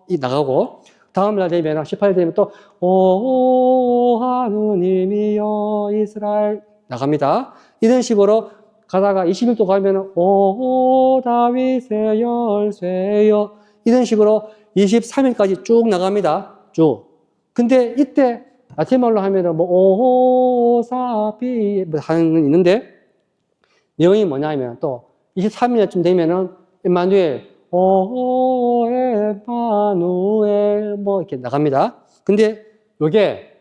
이 나가고 다음날 되면 18일 되면 또 오 하느님이여 이스라엘 나갑니다. 이런 식으로 가다가 20일 가면 오 다윗의 열쇠여 이런 식으로 23일까지 쭉 나갑니다. 쭉. 근데 이때 라틴말로 하면은 뭐 오사피 하는 건 있는데 내용이 뭐냐면 또 23일쯤 되면은 임마누엘 오 에마누엘 뭐 이렇게 나갑니다. 근데 요게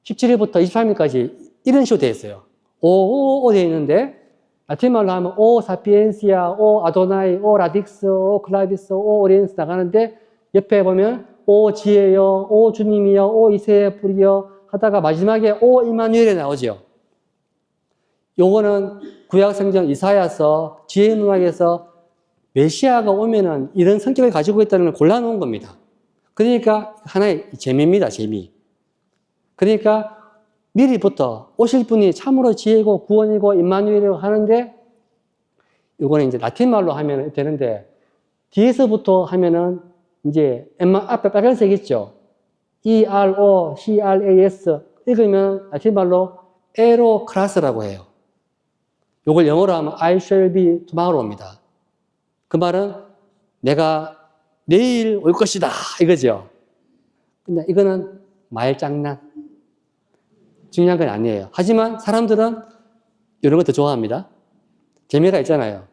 17일부터 23일까지 이런 식으로 되어 있어요. 오 되어 있는데 라틴말로 하면 오 사피엔시아, 오 아도나이, 오 라딕스, 오 클라비스, 오 오리엔스 나가는데 옆에 보면 오 지혜여, 오 주님이여, 오 이세의 뿌리여 하다가 마지막에 오 임마누엘이 나오죠. 요거는 구약성경 이사야서 지혜 문학에서 메시아가 오면은 이런 성격을 가지고 있다는 걸 골라놓은 겁니다. 그러니까 하나의 재미입니다, 재미. 그러니까 미리부터 오실 분이 참으로 지혜고 구원이고 임마누엘이라고 하는데 이거는 이제 라틴말로 하면 되는데 뒤에서부터 하면은 이제 앞에 빨간색 있죠. ERO, CRAS 읽으면 라틴말로 에로크라스라고 해요. 이걸 영어로 하면 I shall be tomorrow입니다. 그 말은 내가 내일 올 것이다 이거죠. 근데 이거는 말장난. 중요한 건 아니에요. 하지만 사람들은 이런 것도 좋아합니다. 재미가 있잖아요.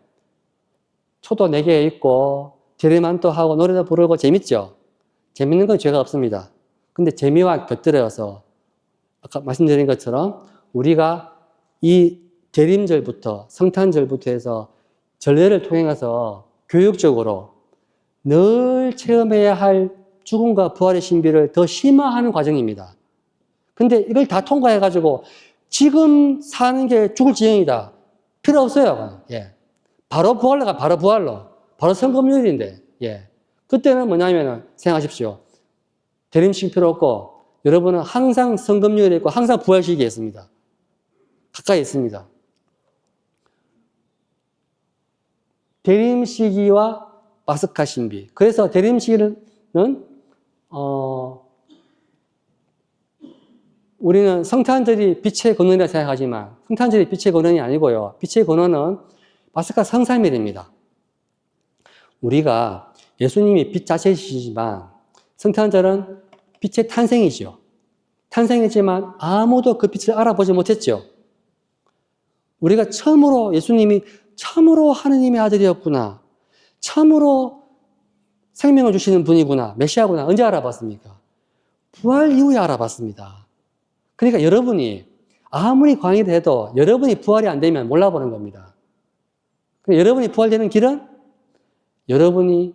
초도 4개 있고 제레만도 하고 노래도 부르고 재밌죠. 재밌는 건 죄가 없습니다. 근데 재미와 곁들여서 아까 말씀드린 것처럼 우리가 이 대림절부터 성탄절부터 해서 전례를 통해서 교육적으로 늘 체험해야 할 죽음과 부활의 신비를 더 심화하는 과정입니다. 근데 이걸 다 통과해가지고 지금 사는 게 죽을 지경이다. 필요 없어요. 예. 바로 부활로 가, 바로 부활로. 바로 성금요일인데, 예. 그때는 뭐냐면은 생각하십시오. 대림식 필요 없고, 여러분은 항상 성금요일에 있고, 항상 부활식이 있습니다. 가까이 있습니다. 대림시기와 파스카 신비. 그래서 대림시기는, 우리는 성탄절이 빛의 근원이라 생각하지만, 성탄절이 빛의 근원이 아니고요. 빛의 근원은 파스카 성삼일입니다. 우리가 예수님이 빛 자체이시지만, 성탄절은 빛의 탄생이죠. 탄생했지만 아무도 그 빛을 알아보지 못했죠. 우리가 처음으로 예수님이 참으로 하느님의 아들이었구나. 참으로 생명을 주시는 분이구나. 메시아구나. 언제 알아봤습니까? 부활 이후에 알아봤습니다. 그러니까 여러분이 아무리 광의를 해도 여러분이 부활이 안 되면 몰라보는 겁니다. 여러분이 부활되는 길은 여러분이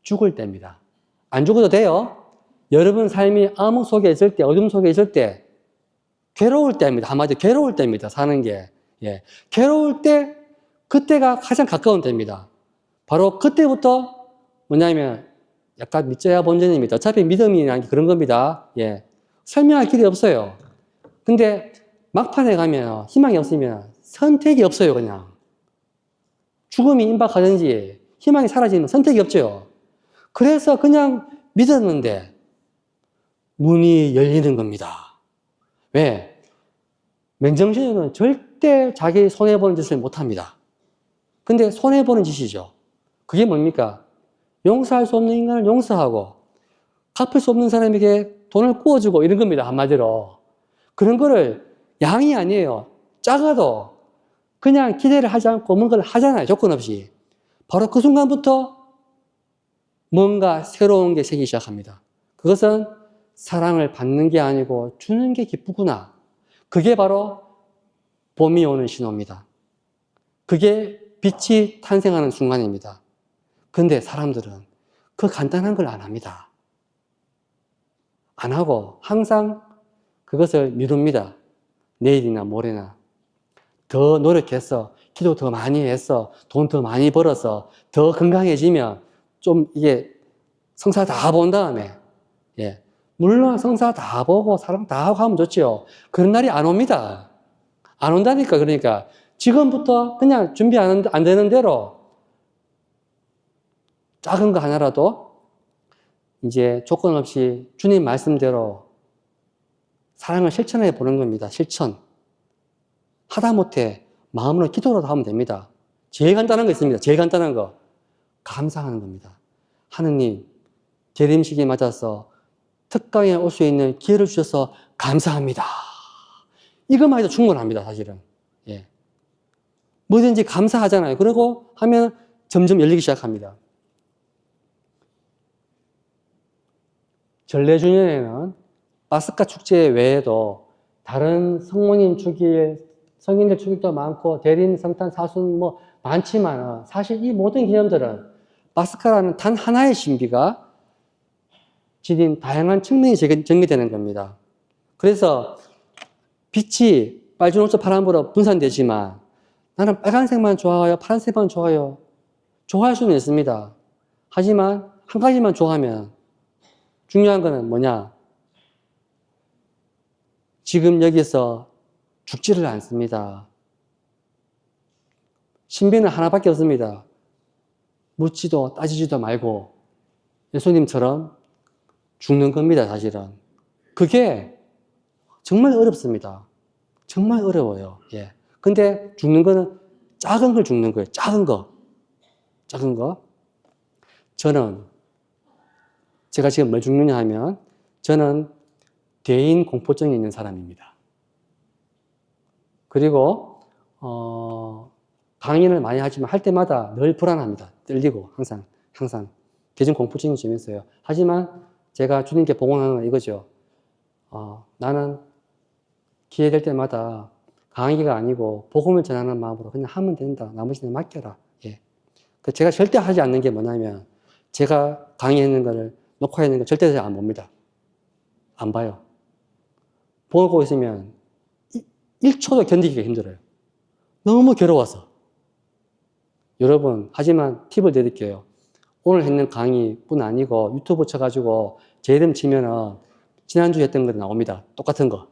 죽을 때입니다. 안 죽어도 돼요. 여러분 삶이 암흑 속에 있을 때, 어둠 속에 있을 때, 괴로울 때입니다. 한마디로 괴로울 때입니다. 사는 게. 예. 괴로울 때, 그때가 가장 가까운 때입니다. 바로 그때부터 뭐냐면, 약간 믿져야 본전입니다. 어차피 믿음이라는 게 그런 겁니다. 예. 설명할 길이 없어요. 근데 막판에 가면 희망이 없으면 선택이 없어요, 그냥. 죽음이 임박하든지 희망이 사라지면 선택이 없죠. 그래서 그냥 믿었는데, 문이 열리는 겁니다. 왜? 맨정신으로는 절대 자기 손해보는 짓을 못합니다. 근데 손해보는 짓이죠. 그게 뭡니까? 용서할 수 없는 인간을 용서하고 갚을 수 없는 사람에게 돈을 구워주고 이런 겁니다. 한마디로. 그런 거를 양이 아니에요. 작아도 그냥 기대를 하지 않고 뭔가를 하잖아요. 조건 없이. 바로 그 순간부터 뭔가 새로운 게 생기기 시작합니다. 그것은 사랑을 받는 게 아니고 주는 게 기쁘구나. 그게 바로 봄이 오는 신호입니다. 그게 빛이 탄생하는 순간입니다. 근데 사람들은 그 간단한 걸 안 합니다. 안 하고 항상 그것을 미룹니다. 내일이나 모레나. 더 노력해서, 기도 더 많이 해서, 돈 더 많이 벌어서, 더 건강해지면 좀 이게 성사 다 본 다음에, 예. 물론 성사 다 보고 사랑 다 하고 하면 좋지요. 그런 날이 안 옵니다. 안 온다니까. 그러니까 지금부터 그냥 준비 안 되는 대로 작은 거 하나라도 이제 조건 없이 주님 말씀대로 사랑을 실천해 보는 겁니다. 실천. 하다못해 마음으로 기도라도 하면 됩니다. 제일 간단한 거 있습니다. 제일 간단한 거. 감사하는 겁니다. 하느님, 재림식이 맞아서 특강에 올 수 있는 기회를 주셔서 감사합니다. 이것만 해도 충분합니다, 사실은. 예. 뭐든지 감사하잖아요. 그러고 하면 점점 열리기 시작합니다. 전래주년에는 파스카 축제 외에도 다른 성모님 축일, 성인들 축일도 많고 대림, 성탄, 사순 뭐 많지만 사실 이 모든 기념들은 파스카라는 단 하나의 신비가 지닌 다양한 측면이 전개되는 겁니다. 그래서 빛이 빨주노초 파란보로 분산되지만 나는 빨간색만 좋아요, 파란색만 좋아요. 좋아할 수는 있습니다. 하지만 한 가지만 좋아하면 중요한 거는 뭐냐? 지금 여기서 죽지를 않습니다. 신비는 하나밖에 없습니다. 묻지도 따지지도 말고 예수님처럼 죽는 겁니다, 사실은. 그게 정말 어렵습니다. 정말 어려워요. 예. 근데 죽는 거는 작은 걸 죽는 거예요. 작은 거. 작은 거. 저는 제가 지금 뭘 죽느냐 하면 저는 대인 공포증이 있는 사람입니다. 그리고 강의를 많이 하지만 할 때마다 늘 불안합니다. 떨리고 항상 대중 공포증이 좀 있어요. 하지만 제가 주님께 복원하는 건 이거죠. 나는 기회 될 때마다 강의가 아니고 복음을 전하는 마음으로 그냥 하면 된다. 나머지는 맡겨라. 예. 제가 절대 하지 않는 게 뭐냐면 제가 강의했는 거를 녹화했는 거 절대 안 봅니다. 안 봐요. 보고 있으면 1초도 견디기가 힘들어요. 너무 괴로워서. 여러분, 하지만 팁을 드릴게요. 오늘 했는 강의뿐 아니고 유튜브 쳐가지고 제 이름 치면은 지난주에 했던 거 나옵니다. 똑같은 거.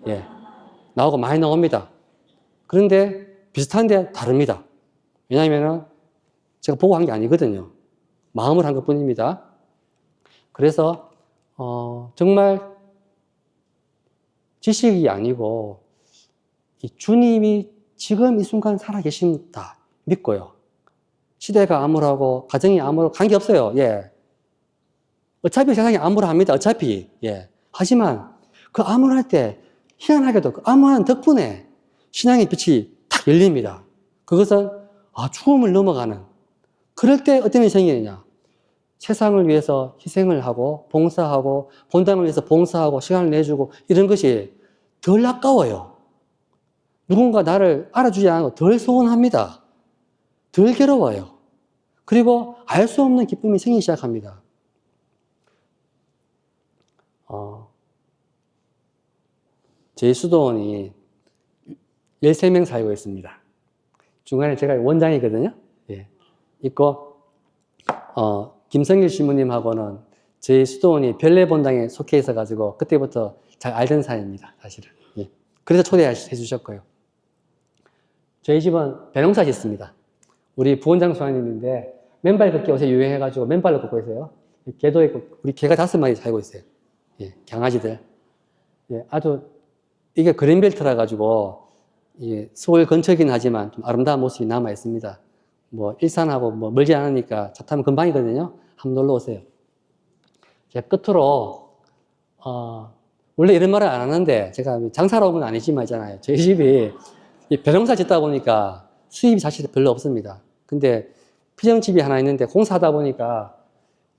예. 나오고 많이 나옵니다. 그런데 비슷한데 다릅니다. 왜냐하면은 제가 보고 한 게 아니거든요. 마음을 한 것 뿐입니다. 그래서, 정말 지식이 아니고 이 주님이 지금 이 순간 살아계신다 믿고요. 시대가 암울하고 가정이 암울하고 관계없어요. 예. 어차피 세상이 암울합니다. 어차피. 예. 하지만 그 암울할 때 희한하게도 그 암울한 덕분에 신앙의 빛이 탁 열립니다. 그것은 죽음을 넘어가는 그럴 때 어떤 일이 생기느냐. 세상을 위해서 희생을 하고 봉사하고 본당을 위해서 봉사하고 시간을 내주고 이런 것이 덜 아까워요. 누군가 나를 알아주지 않고 덜 서운합니다. 덜 괴로워요. 그리고 알 수 없는 기쁨이 생기기 시작합니다. 제 수도원이 13명 살고 있습니다. 중간에 제가 원장이거든요. 예. 있고, 김성일 신부님하고는 저희 수도원이 별내본당에 속해 있어가지고 그때부터 잘 알던 사이입니다, 사실은. 예. 그래서 초대해 주셨고요. 저희 집은 벼농사 짓습니다. 우리 부원장 수아님인데 맨발 걷기 요새 유행해가지고 맨발로 걷고 있어요. 개도 있고 우리 개가 5마리 살고 있어요. 예, 강아지들. 예, 아주 이게 그린벨트라 가지고 예, 서울 근처긴 하지만 좀 아름다운 모습이 남아 있습니다. 뭐 일산하고 뭐 멀지 않으니까 차 타면 금방이거든요. 한번 놀러 오세요. 제가 끝으로 원래 이런 말을 안 하는데 제가 장사로 온 건 아니지만 있잖아요. 저희 집이 벼농사 짓다 보니까 수입이 사실 별로 없습니다. 근데 피정집이 하나 있는데 공사하다 보니까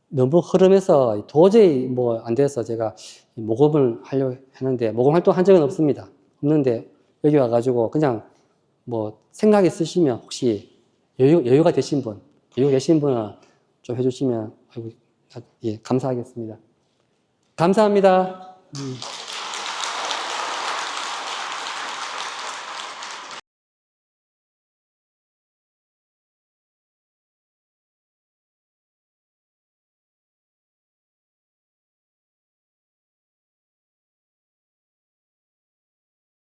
너무 흐름해서 도저히 뭐 안 돼서 제가 모금을 하려고 했는데 모금 활동 한 적은 없습니다. 없는데 여기 와가지고 그냥 뭐 생각 있으시면 혹시 여유가 되신 분, 여유 계신 분은 좀 해주시면 예, 감사하겠습니다. 감사합니다.